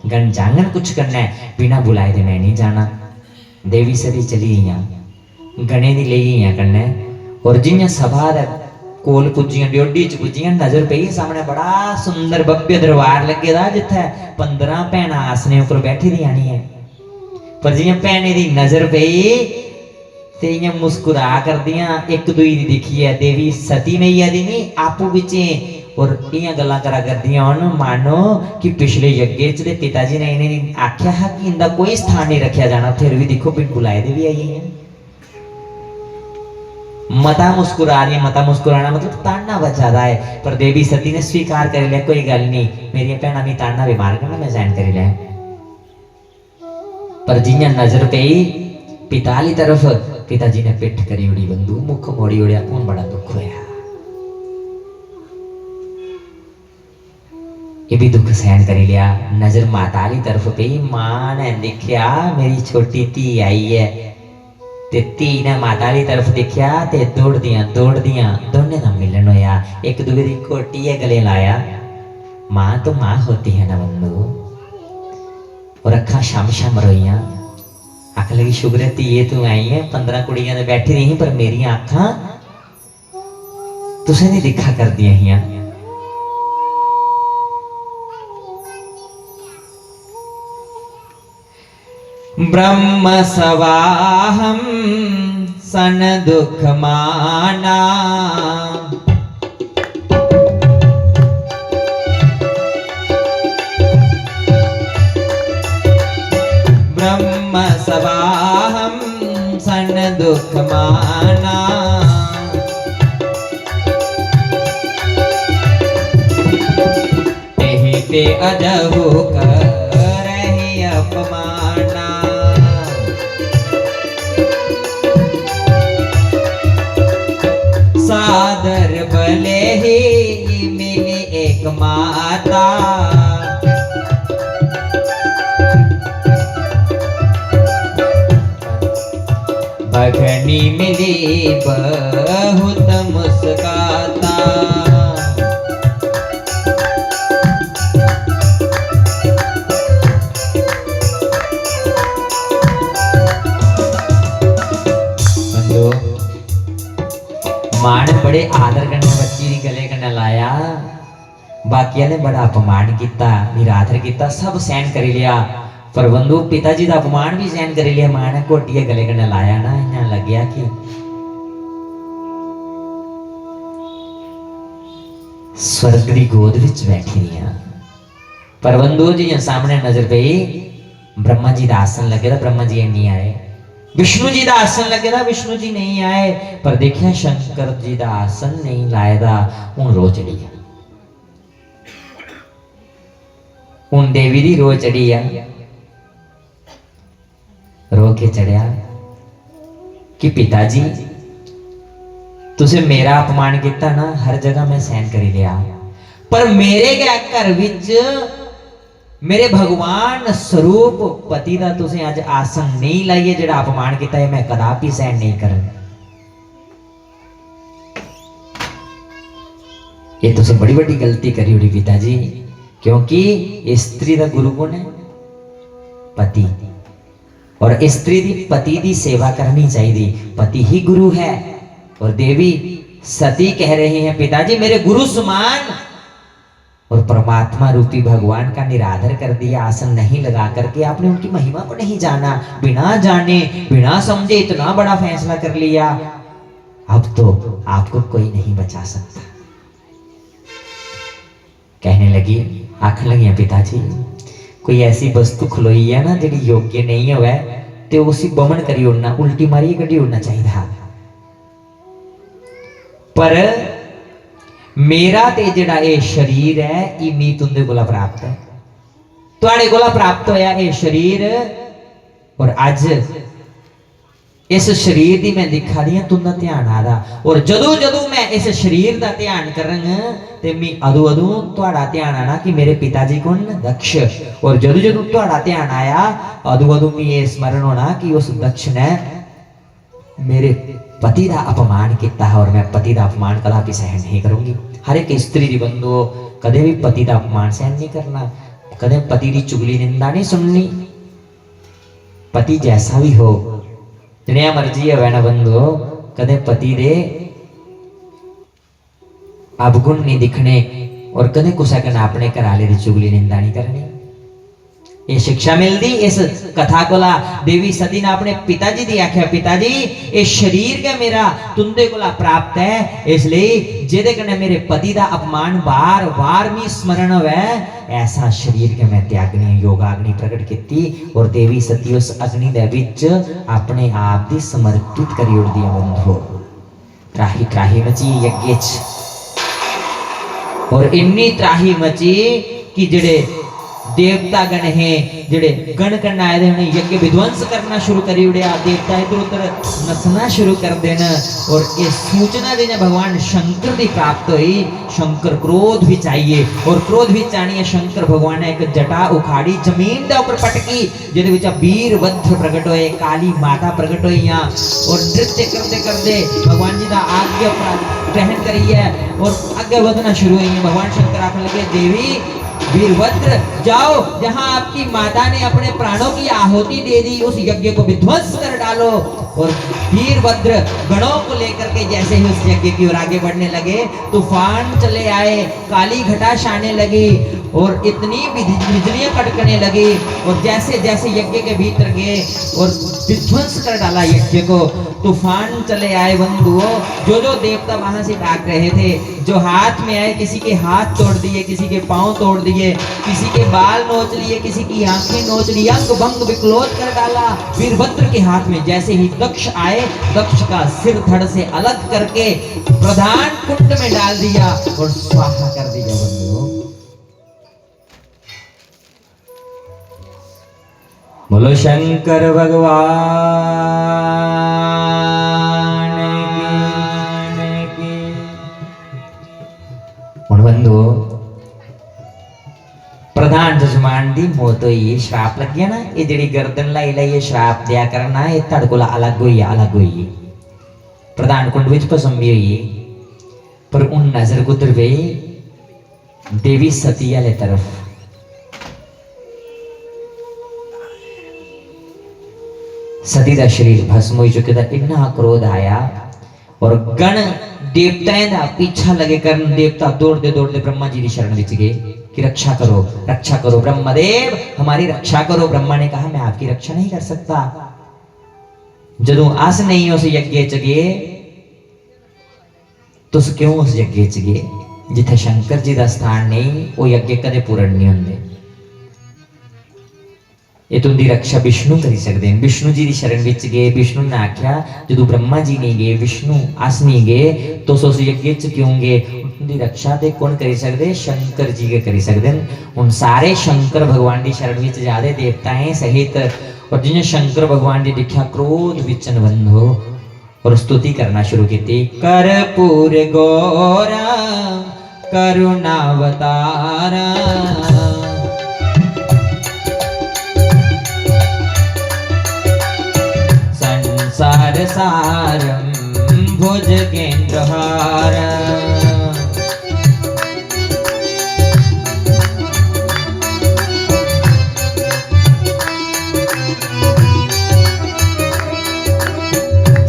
गण जांगन कुछ करना है, बिना बुलाए तो मैं नहीं जाना। देवी सती चली गई, गणे दी ले गई कन्नै, और जियां सभा दे कोल पुज्जियां ड्योडी च पुज्जियां, नजर पई सामने बड़ा सुंदर भव्य दरबार लगे दा जिथे 15 भैणां आसने उपर बैठी दियां नहीं है। पर जियां भैने दी नजर पई ते इयां मुस्कुरा कर दियां एक दुई दी दिखिए देवी सती मैया दी नहीं आपू बिचे, और इयां गल्लां करा करदियां हन मानो कि पिछले यज्ञ च ते पिताजी ने इन्हें आख्या है कि इनका कोई स्थान नहीं रखा जाना, फिर भी देखो बिन बुलाए दे भी आई हैं। मता मुस्कुरा रही है, मता मुस्कुराना मतलब ताना बचा है। पर देवी सती ने स्वीकार कर लिया, कोई गल नहीं, मेरी भैन भी ताना भी मार करना मैं सहन कर लिया। पर जियां नजर पई पिता की तरफ, पिताजी ने पिठ करी उड़ी, बंधु मुख मोड़ी उड़िया, उन बड़ा दुख होया। ये भी दुख सहन कर लिया। नजर माता की तरफ पई, मां ने देखिया मेरी छोटी धी आई है, ते धी ने माता की तरफ देखिया ते दौड़दियां दोने का मिलन होया, एक दूसरे की कोटी गले लाया। मां तो मां होती है ना बंधु। और अखा शम शम रोइया, आख लगी शुक्र धीए तू आई है, 15 कुड़ियां ने बैठी रही पर मेरिया अखा तुसे नहीं दिखा कर दिया हियां। ब्रह्म सवाहम सन दुख माना, ब्रह्म सवाहम सन दुख माना, तेहि ते अजहु करहि अपमाना। सादर भले ही मिली एक माता, भगनी मिली बहुत मुस्काता। मान बड़े आदर करने बच्ची दी गले कन्नै लाया, बाकिया ने बड़ा अपमान किया, निरादर किया, सब सहन कर लिया। पर बंधु पिताजी का अपमान भी सहन कर लिया। मां ने घोटिया गले कन्नै लाया ना, इन्ना लग्या कि स्वर्ग दी गोद विच बैठी दियां। पर बंधु जी सामने नजर पई ब्रह्मा जी का आसन लगे था, ब्रह्मा जी नहीं आए। विष्णु जी का आसन लगे था, विष्णु जी नहीं आए। पर देखिया शंकर जी का आसन नहीं लाया था, हूं रो चढ़ी है। हूं देवी दी रो चढ़ी है। रो के चढ़िया कि पिताजी तुसे मेरा अपमान किया ना, हर जगह मैं सहन कर लिया, पर मेरे क्या घर विच मेरे भगवान स्वरूप पति का तुसे अज आसन नहीं लाइए, जेड़ा अपमान किया है मैं कदापि सहन नहीं कर। ये तुसे बड़ी बड़ी गलती करी होगी पिताजी, क्योंकि स्त्री का गुरु कौन है? पति। और स्त्री दी पति की सेवा करनी चाहिए, पति ही गुरु है। और देवी सती कह रही हैं पिताजी मेरे गुरु समान और परमात्मा रूपी भगवान का निरादर कर दिया, आसन नहीं लगा करके आपने उनकी महिमा को नहीं जाना, बिना जाने बिना समझे इतना बड़ा फैसला कर लिया। अब तो आपको कोई नहीं बचा सकता। कहने लगी, आखन लगी पिताजी कोई ऐसी वस्तु खलोई है ना जी योग्य नहीं हुआ तो उसी बमन करी उड़ना, उल्टी मारी कड़ी उड़ना चाहिए। पर मेरा ते जिहड़ा ये शरीर है ये मी तुंदे कोला प्राप्त है, तुहाडे कोला प्राप्त होया ये शरीर। और अज इस शरीर की मैं दिखा दी तुंदा ध्यान आदा, और जदों जदों मैं इस शरीर का ध्यान करंगा ते मैं अदों अदों तुहाडा ध्यान आना कि मेरे पिताजी कौन? दक्ष। और जदों जदों तुहाडा ध्यान आया अदों अदों मैं ये स्मरण होना कि उस दक्ष ने मेरे पति का अपमान किया है और मैं पति का अपमान कदापि सहन नहीं करूंगी। हर एक स्त्री दी बंधु कदे भी पति का अपमान सहन नहीं करना, कदे पति की चुगली निंदा नहीं सुननी। पति जैसा भी हो, जिन्हें मर्जी है ना बंधु, कदे पति दे अवगुण नहीं दिखने और कदे कुछ अपने घराले की चुगली निंदा नहीं करनी। ये शिक्षा मिलती इस कथा कोला। देवी सती ने अपने पिताजी दी आख्या पिताजी ये शरीर के मेरा तुंदे कोला प्राप्त है, इसलिए जेदे कने मेरे पति का अपमान बार बार मी स्मरण होवे ऐसा शरीर के मैं त्यागनी योगाग्नि प्रकट की। और देवी सती उस अग्नि दे विच अपने आप दी समर्पित करी उड़ दिया। बंधु त्राही त्राही मची यज्ञ और इन्नी त्राही मची कि जेड़े देवता गण है जेड़े गण करना आए उन्हें यज्ञ विध्वंस करना शुरू करी उड़िया। देवता इधर उधर नसना शुरू कर देना। और ये सूचना देना भगवान शंकर की प्राप्त हुई। शंकर क्रोध भी चाहिए और क्रोध भी चाहिए। शंकर भगवान ने एक जटा उखाड़ी जमीन के ऊपर पटकी जिहदे विच वीरभद्र प्रकट हुए, काली माता प्रकट हुई और नृत्य करते करते भगवान जी का आज्ञा ग्रहण करी है और आगे बढ़ना शुरू हुई। भगवान शंकर आखने लगे देवी वीरभद्र जाओ, जहां आपकी माता ने अपने प्राणों की आहुति दे दी उस यज्ञ को विध्वंस कर डालो। और वीरभद्र गणों को लेकर के जैसे ही उस यज्ञ की ओर आगे बढ़ने लगे तूफान चले आए, काली घटा छाने लगी और इतनी बिजलियां कड़कने लगी। और जैसे जैसे यज्ञ के भीतर गए और विध्वंस कर डाला यज्ञ को, तूफान चले आए। बंधुओं जो जो देवता वहां से भाग रहे थे, जो हाथ में आए किसी के हाथ तोड़ दिए, किसी के पांव तोड़ दिए, किसी के बाल नोच लिए, किसी की आंखें नोच ली, अंग भंग विकलोत कर डाला वीरभद्र के हाथ में। जैसे ही दक्ष आए, दक्ष का सिर धड़ से अलग करके प्रधान कुंड में डाल दिया और स्वाहा कर दिया। बंधुओं बोलो शंकर भगवान की। बंधुओं प्रधान जजमान दी मौत हुई, श्राप लग गया ना। ये जी गर्दन लाई लाई श्राप दिया करना ये तड़ को अलग हुई अलग हुई। प्रधान कुंड विच भस्म भी हुई। पर उन नजर गुजर गई देवी सती वाले तरफ। सती का शरीर भस्म हो चुका था। इतना क्रोध आया और गण देवताएं का पीछा लगे करन। देवता दौड़ते दौड़ते ब्रह्मा जी की शरण विच गए कि रक्षा करो ब्रह्मदेव हमारी रक्षा करो। ब्रह्मा ने कहा मैं आपकी रक्षा नहीं कर सकता। जदों आस नहीं उस यज्ञ च गए तुस क्यों उस यज्ञ च गए? जिथे शंकर जी का स्थान नहीं वो यज्ञ कदे पूर्ण नहीं होंगे। ये तो उनकी रक्षा विष्णु करी सकते हैं। विष्णु जी की शरण विच गए, विष्णु ने आख्या जो ब्रह्मा जी नहीं गए, विष्णु अस नहीं गए तो उस यज्ञ च क्यों गए? उनकी रक्षा ते कौन करी सकते? शंकर जी के करी सकते हैं। उन सारे शंकर भगवान की शरण विच जादे देवताएं सहित, और जिन्हें शंकर भगवान की दिखा क्रोध विचन बंद हो और स्तुति करना शुरू की थी। कर्पूर गौरा करुणावतारा संसार सारम भुजगेन्द्रहार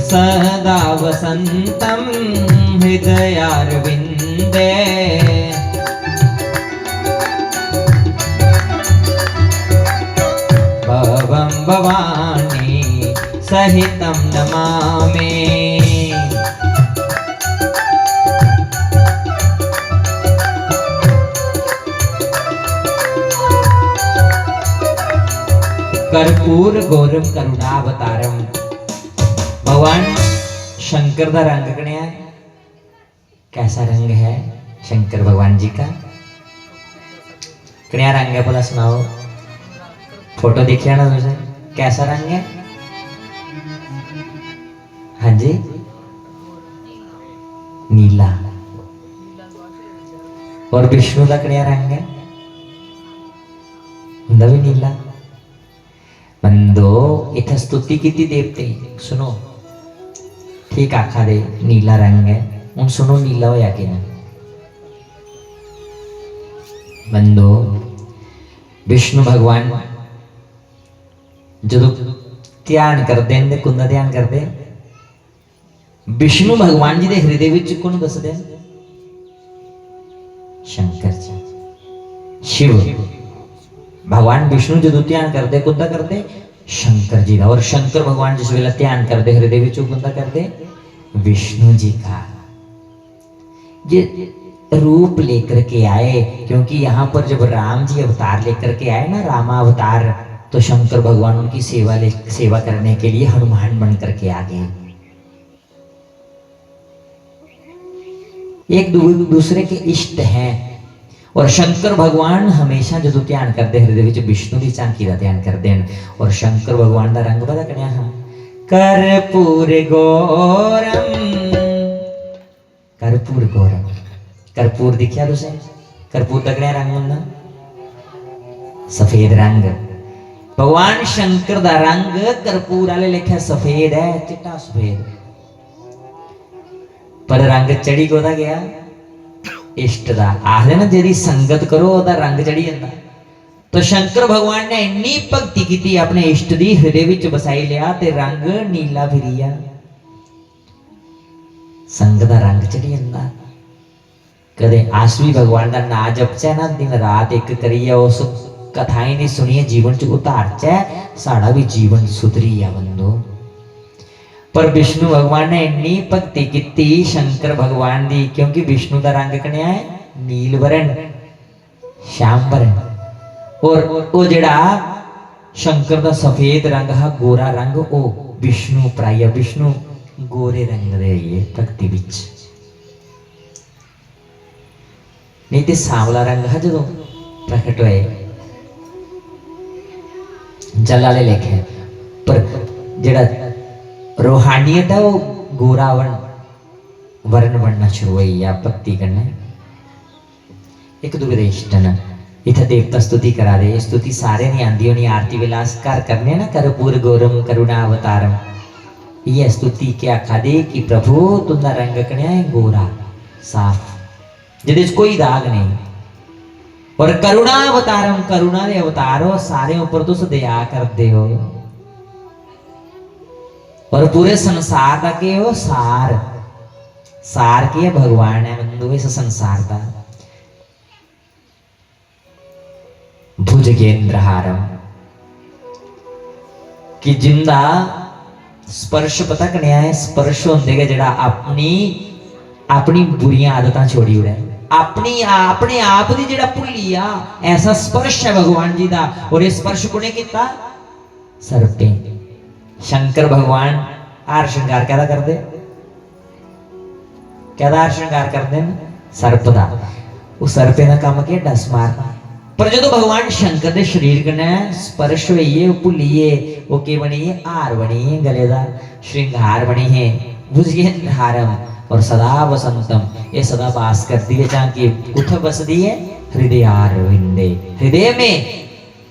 सदा वसंतम हृदयारविंदे भवं भवानी सहितं नमामि। कर्पूर गौरम करुणावतारम। भगवान शंकर का रंग कन्या कैसा रंग है? शंकर भगवान जी का कन्या रंग है बोला, सुनाओ। फोटो देखिए ना तुझे, कैसा रंग है? हाँ जी, नीला। और विष्णु का कन्या रंग है उनका भी नीला। बंदो इतना स्तुति की देवते, सुनो ठीक आखा दे नीला रंग है, उन सुनो नीला होया कि ना? बंदो विष्णु भगवान जो ध्यान करते हैं, कुंदा ध्यान करते विष्णु भगवान जी के हृदय विच कौन बसते? शंकर जी। शिव भगवान विष्णु जो ध्यान करते कुंदा करते? शंकर जी का। और शंकर भगवान जिस वेला ध्यान करते हृदय विच कुंदा करते? विष्णु जी का। ये रूप लेकर के आए, क्योंकि यहाँ पर जब राम जी अवतार लेकर के आए ना, रामा अवतार, तो शंकर भगवान उनकी सेवा करने के लिए हनुमान बन करके आ गए। एक दूसरे के इष्ट हैं। और शंकर भगवान हमेशा जो ध्यान करते हृदय विच विष्णु की झांकी का ध्यान करते हैं। और शंकर भगवान का रंग पता कन्या हाँ, कर्पूर गौरम। कर्पूर गौरम, कर्पूर दिखा तुसे? कर्पूर का कन्या रंग होंदा सफेद रंग। भगवान शंकर का रंग कर्पूर वाले लिखा सफेद है, चिट्टा सफेद। पर रंग चढ़ी कोदा गया? इष्ट दा। आखदे ना जेदी संगत करो ओदा रंग चढ़ी जांदा। तो शंकर भगवान ने इन्नी भक्ति की अपने इष्ट दी हृदय विच बसाई लिया ते रंग नीला फिरिया। संग दा रंग चढ़ी जांदा। कदे आसवी भगवान का ना जपचै ना, दिन रात एक करिए, उस कथाएं नहीं सुनिए, जीवन च उतारचै, साड़ा भी जीवन सुधरी आ बंदो। पर विष्णु भगवान ने इन्नी भक्ति की शंकर भगवान की, क्योंकि विष्णु का रंग कन्या है नीलवरण, श्यामवरण। और वो जड़ा शंकर का सफेद रंग है, गोरा रंग, वो विष्णु प्राय विष्णु गोरे रंग दे भक्ति विच। नहीं तो सांवला रंग है जो प्रकट होए जल वाले लेखे। पर जड़ा रूहानियत है वो गोरा वर्ण बनना शुरू हुई या भक्ति करना। एक दूसरे इष्टन इतना देवता स्तुति करा दे। स्तुति सारे नहीं आती होनी, आरती विलास कर करने ना, कर्पूर गौरम करुणा अवतारम। ये स्तुति क्या आखा दे कि प्रभु तुंदा रंग कन्या है गोरा साफ, जिदे कोई दाग नहीं। और करुणा अवतारम, करुणा दे अवतारो, सारे ऊपर तुस दया करते हो। और पूरे संसार का के हो सार, सार के भगवान है बंधु इस संसार का। भुजगेंद्रहारम कि जिंदा स्पर्श पता कन्या है, स्पर्श होंदे के जड़ा अपनी अपनी बुरियां आदतां छोड़ी उड़े, अपनी अपने आप दी जेड़ा भुली आ ऐसा स्पर्श है भगवान जी दा। और इस स्पर्श कुने किता सर पे। शंकर भगवान हार श्रृंगार कहदा करदे, कहदा हार श्रृंगार करदे ने सर्प दा। वो सर्पे दा काम की डस मारना। पर जो भगवान शंकर दे शरीर कन्नै स्पर्श होइए भुलिए वो के बनी है हार बनी है गले दा श्रृंगार बनी है बुझिए हारम। और सदा वसंतम ये सदा वास करती है जहाँ की कुछ बसती है हृदय अरविंदे। हृदय में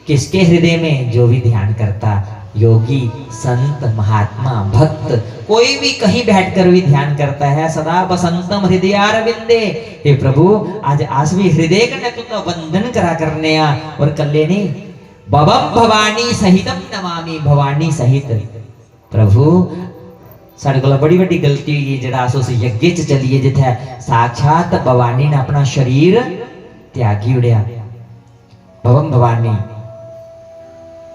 किसके हृदय में जो भी ध्यान करता योगी संत महात्मा भक्त कोई भी कहीं बैठकर भी ध्यान करता है सदा बसंतम हृदय अरविंदे। हे प्रभु आज आस भी हृदय कन्नै तुम वंदन करा करने आ और कल्ले नहीं बबम भवानी सहितम नमामि। भवानी सहित प्रभु साढ़े को बड़ी बड़ी गलती हुई जरा अस उस यज्ञ च चलिए जिथे साक्षात भवानी ने अपना शरीर त्यागी उड़िया। भवम भवानी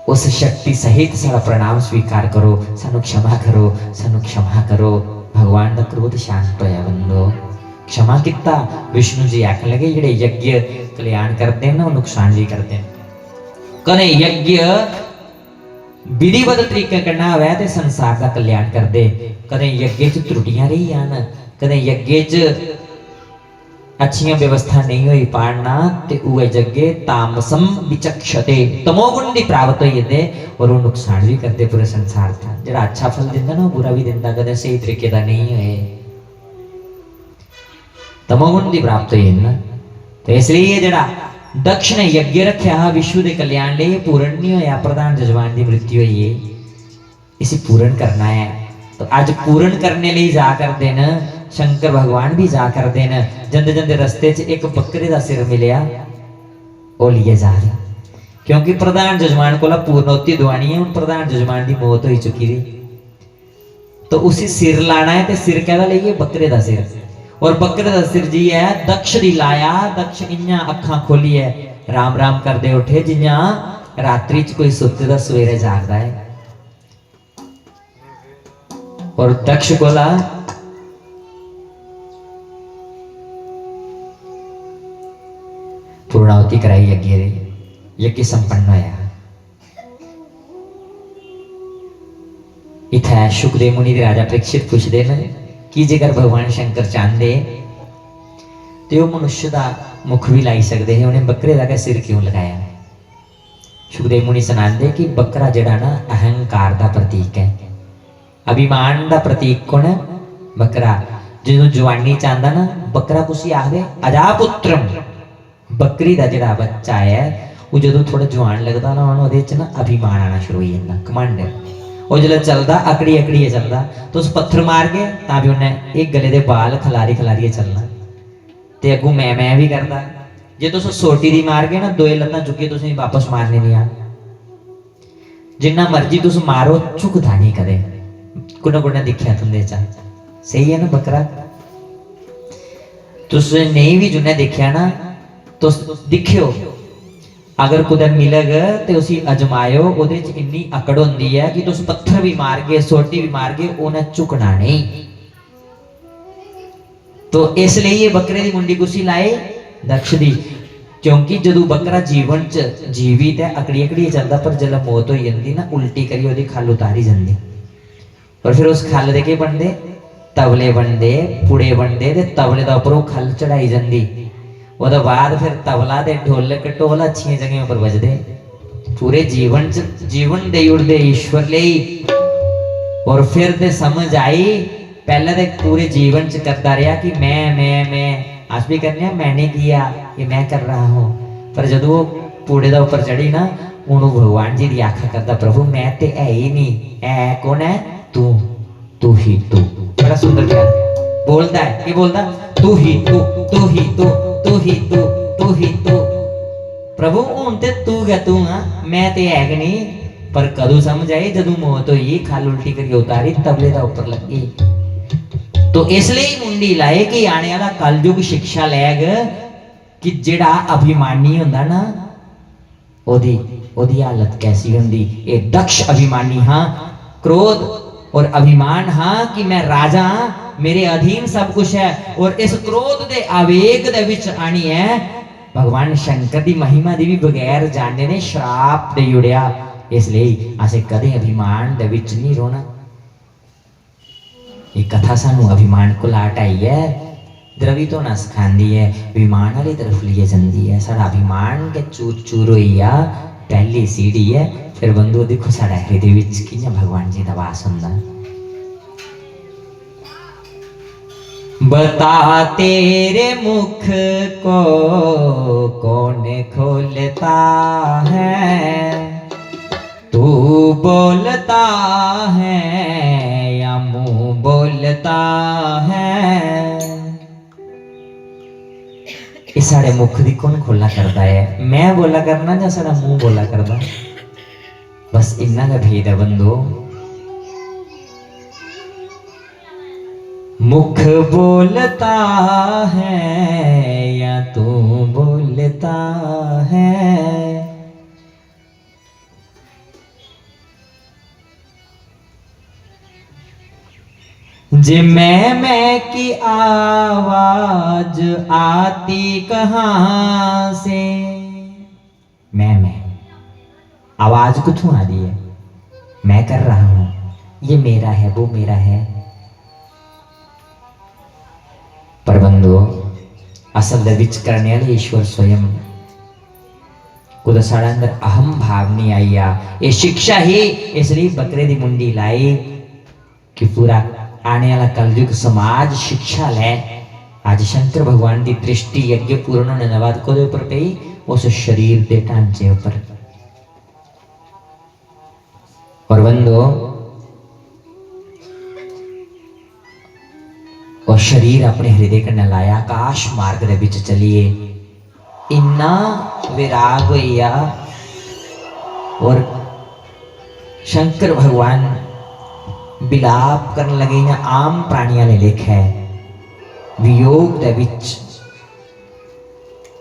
उस शक्ति सहित सारा प्रणाम स्वीकार करो, सानू क्षमा करो, सानू क्षमा करो। भगवान का क्रोध शांत होया बंदो क्षमा किता। विष्णु जी आखन लगे जेड़े यज्ञ कल्याण करते हैं ना नुकसान भी करते हैं। कने यज्ञ विधिवत तरीके करना है तो संसार का कल्याण कर दे। कदे यज्ञ च त्रुटियां रही आन, कदे यज्ञ च अच्छी व्यवस्था नहीं हुई पाड़ना ते उह यज्ञ तामसम विचक्षते तमोगुण दी प्राप्त होई दे और वो नुकसान भी करते पूरे संसार का। जेड़ा अच्छा फल दिंदा ना बुरा भी दिंदा कदे सही तरीके दा नहीं होए तमोगुण दी प्राप्त होई ना। तो इसलिए जेड़ा दक्ष ने यज्ञ रखा विश्व के कल्याण लिए पूर्ण नहीं होया। प्रधान जजमान की मृत्यु हुई है इसे पूर्ण करना है। तो आज पूर्ण करने लिए जा कर देन शंकर भगवान भी जा कर देन। जंदे जंदे रस्ते च एक बकरे का सिर मिलया वो लिए जा रहे क्योंकि प्रधान जजमान को पूर्णोत्ति दवानी है। उन प्रधान जजमान की मौत हो चुकी थी तो उसी सिर लाना है। तो सिर कहदा लईए बकरे का सिर। और बकरे का सिर जी है दक्ष दी लाया। दक्ष इन्या अखा खोली है राम राम करदे उठे जिन्या रात्रि च कोई सुते दा सवेरे जागदा है। और दक्ष कोला पूर्णाहुति कराई यज्ञ दी। यज्ञ संपन्न होया। इत्थे शुकदेव मुनि दे राजा परीक्षित पूछदे ने कि जेकर भगवान शंकर चाहते तो वह मनुष्य का मुख भी लाई सकते हैं उन्हें बकरे का सिर क्यों लगाया। सुखदेव मुनि सुनाते कि बकरा जड़ा ना अहंकार का प्रतीक है अभिमान का प्रतीक कौन है बकरा। जो जवानी चाहता ना बकरा कुछ आखदे अजापुत्रम बकरी का जड़ा बच्चा है वो जो थोड़ा जवान लगता ना उन्होंने अभिमान आना शुरू हो जाता कमांड। और जो चलता अकड़ी अकड़िए चलता तो उस पत्थर मार के ता भी उन्हें एक गले के बाल खलारी खलारिए चलना तो अगू मैं भी करता। जे तुम सोटी दी मार के ना दो लत्तां चुकी तुम वापस मारने नहीं आ जिन्ना मर्जी तुम मारो झुकता नहीं कदे कुना कुना दिखा तुंदे चा सही है ना बकरा। तुस नहीं भी जुन्ने देखा ना तो दिखियो अगर कुछ मिलग तो उसी अजमायो ओदे च इन्नी अकड़ होंदी है कि तुस पत्थर भी मार के सोटी भी मार के उन्हें झुकना नहीं। तो इसलिए ये बकरे की मुंडी कुर्सी लाए दक्ष दी क्योंकि जो बकरा जीवन च जीवित है अकड़ी अकड़ी चलता पर जब मौत हो जाती ना उल्टी करी ओदी खल उतारी जाती और फिर उस खल दे के बनते तबले बनते पुड़े बनते ते तबले का उपर खल चढ़ाई जाती। उसके बाद फिर तबला दे ढोलक ढोल अच्छी जगह पर बजते पूरे जीवन जीवन दे उड़ते ईश्वर ले। और फिर ते समझ आई पहले तो पूरे जीवन च करता रहा कि मैं आज भी करने मैंने किया ये मैं कर रहा हूँ। पर जब वो पूरे का उपर चढ़ी ना उन्होंने भगवान जी की आखा करता प्रभु मैं ते है ही नहीं है कौन है तू ही तू। बड़ा सुंदर बोलता है कि बोलता तू ही तू तू ही तू तू ही तू तू ही तू। प्रभु हूं ते तू गया तू हाँ मैं ते है नहीं। पर कदू समझ आई जदू मौत हुई खाल उल्टी करके उतारी तबले का उपर लगी। तो इसलिए मुंडी लाए कि आने वाला कलयुग शिक्षा लैग कि जेड़ा अभिमानी हुंदा ना ओदी ओदी हालत कैसी हुंदी। ये दक्ष अभिमानी हाँ क्रोध और अभिमान हाँ कि मैं राजा मेरे अधीन सब कुछ है। और इस क्रोध दे आवेग दे विच आनी है भगवान शंकर दी महिमा दी भी बगैर जानने ने श्राप दे उड़िया। इसलिए असें कदे अभिमान दे विच नहीं रोना। ये कथा सानू अभिमान को लाट आई है, द्रवी तो ना सिखांदी है, अभिमान वाली तरफ लिए जाती है। साड़ा अभिमान के चूर चूर होई आ पहली सीढ़ी है। फिर बंधु देखो साड़ा हृदय विच कियां भगवान जी दा वास हुंदा। बता तेरे मुख को कौन खोलता है, तू बोलता है या मुंह बोलता है। ये साढ़े मुख दी कौन खोला करता है, मैं बोला करना या साड़ा मुंह बोला करता। बस इन्ना का भेद है बंदो। मुख बोलता है या तू बोलता है। जे मैं की आवाज आती कहां से। मैं आवाज कुथों आ रही है, मैं कर रहा हूं, ये मेरा है वो मेरा है। पर बंधु असल दे विच करने वाले ईश्वर स्वयं कुछ साढ़े अंदर अहम भाव नहीं आई आ। ये शिक्षा ही इसलिए बकरे दी मुंडी लाई कि पूरा आने वाला कलयुग समाज शिक्षा ले। आज शंकर भगवान की दृष्टि यज्ञ पूर्ण होने के बाद कोदे ऊपर पई, उस शरीर के ढांचे ऊपर। और बंधो और शरीर अपने हृदय कन्ने लाया, आकाश मार्ग दे विच चलिए। इन्ना विराग होइया और शंकर भगवान बिलाप करने लगे ना। आम प्राणियों ने लिखा है वियोग दे विच।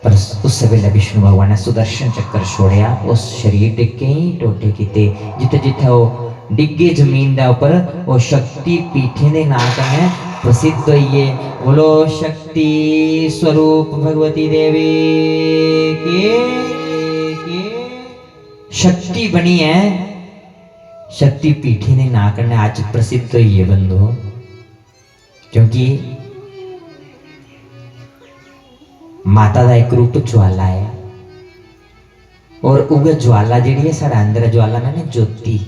पर उस वेले विष्णु भगवान ने सुदर्शन चक्कर छोड़िया, उस शरीर के कई टोटे किते। जिथे जिथे वो डिगे जमीन दे ऊपर, वो शक्ति पीठे दे नाम कन्ने प्रसिद्ध होइए। बोलो शक्ति स्वरूप भगवती देवी के शक्ति बनी है। शक्ति पीठी ने ना करने आज प्रसिद्ध हुई है बंधु। क्योंकि माता का एक रूप ज्वाला है और उग ज्वाला जी है साढ़े अंदर ज्वाला ना ज्योति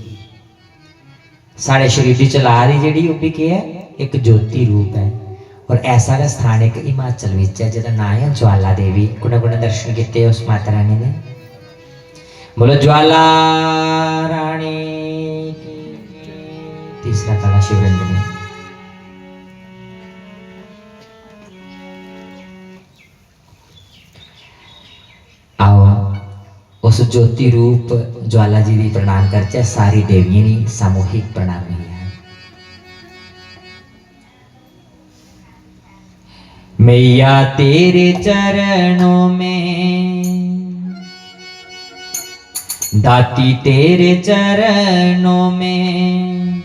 साढ़े शरीर की चला रही जी वो भी क्या है, एक ज्योति रूप है। और ऐसा का स्थान एक हिमाचल विच है जिहदा नाम है ज्वाला देवी। कुने कुने दर्शन किए उस माता रानी ने। बोलो ज्वाला रानी। तीसरा ताला शिवरंग में आओ उस ज्योति रूप ज्वाला जी की प्रणाम करचे। सारी देवियों की सामूहिक प्रणाम नहीं है। मैया तेरे चरणों में, दाती तेरे चरणों में,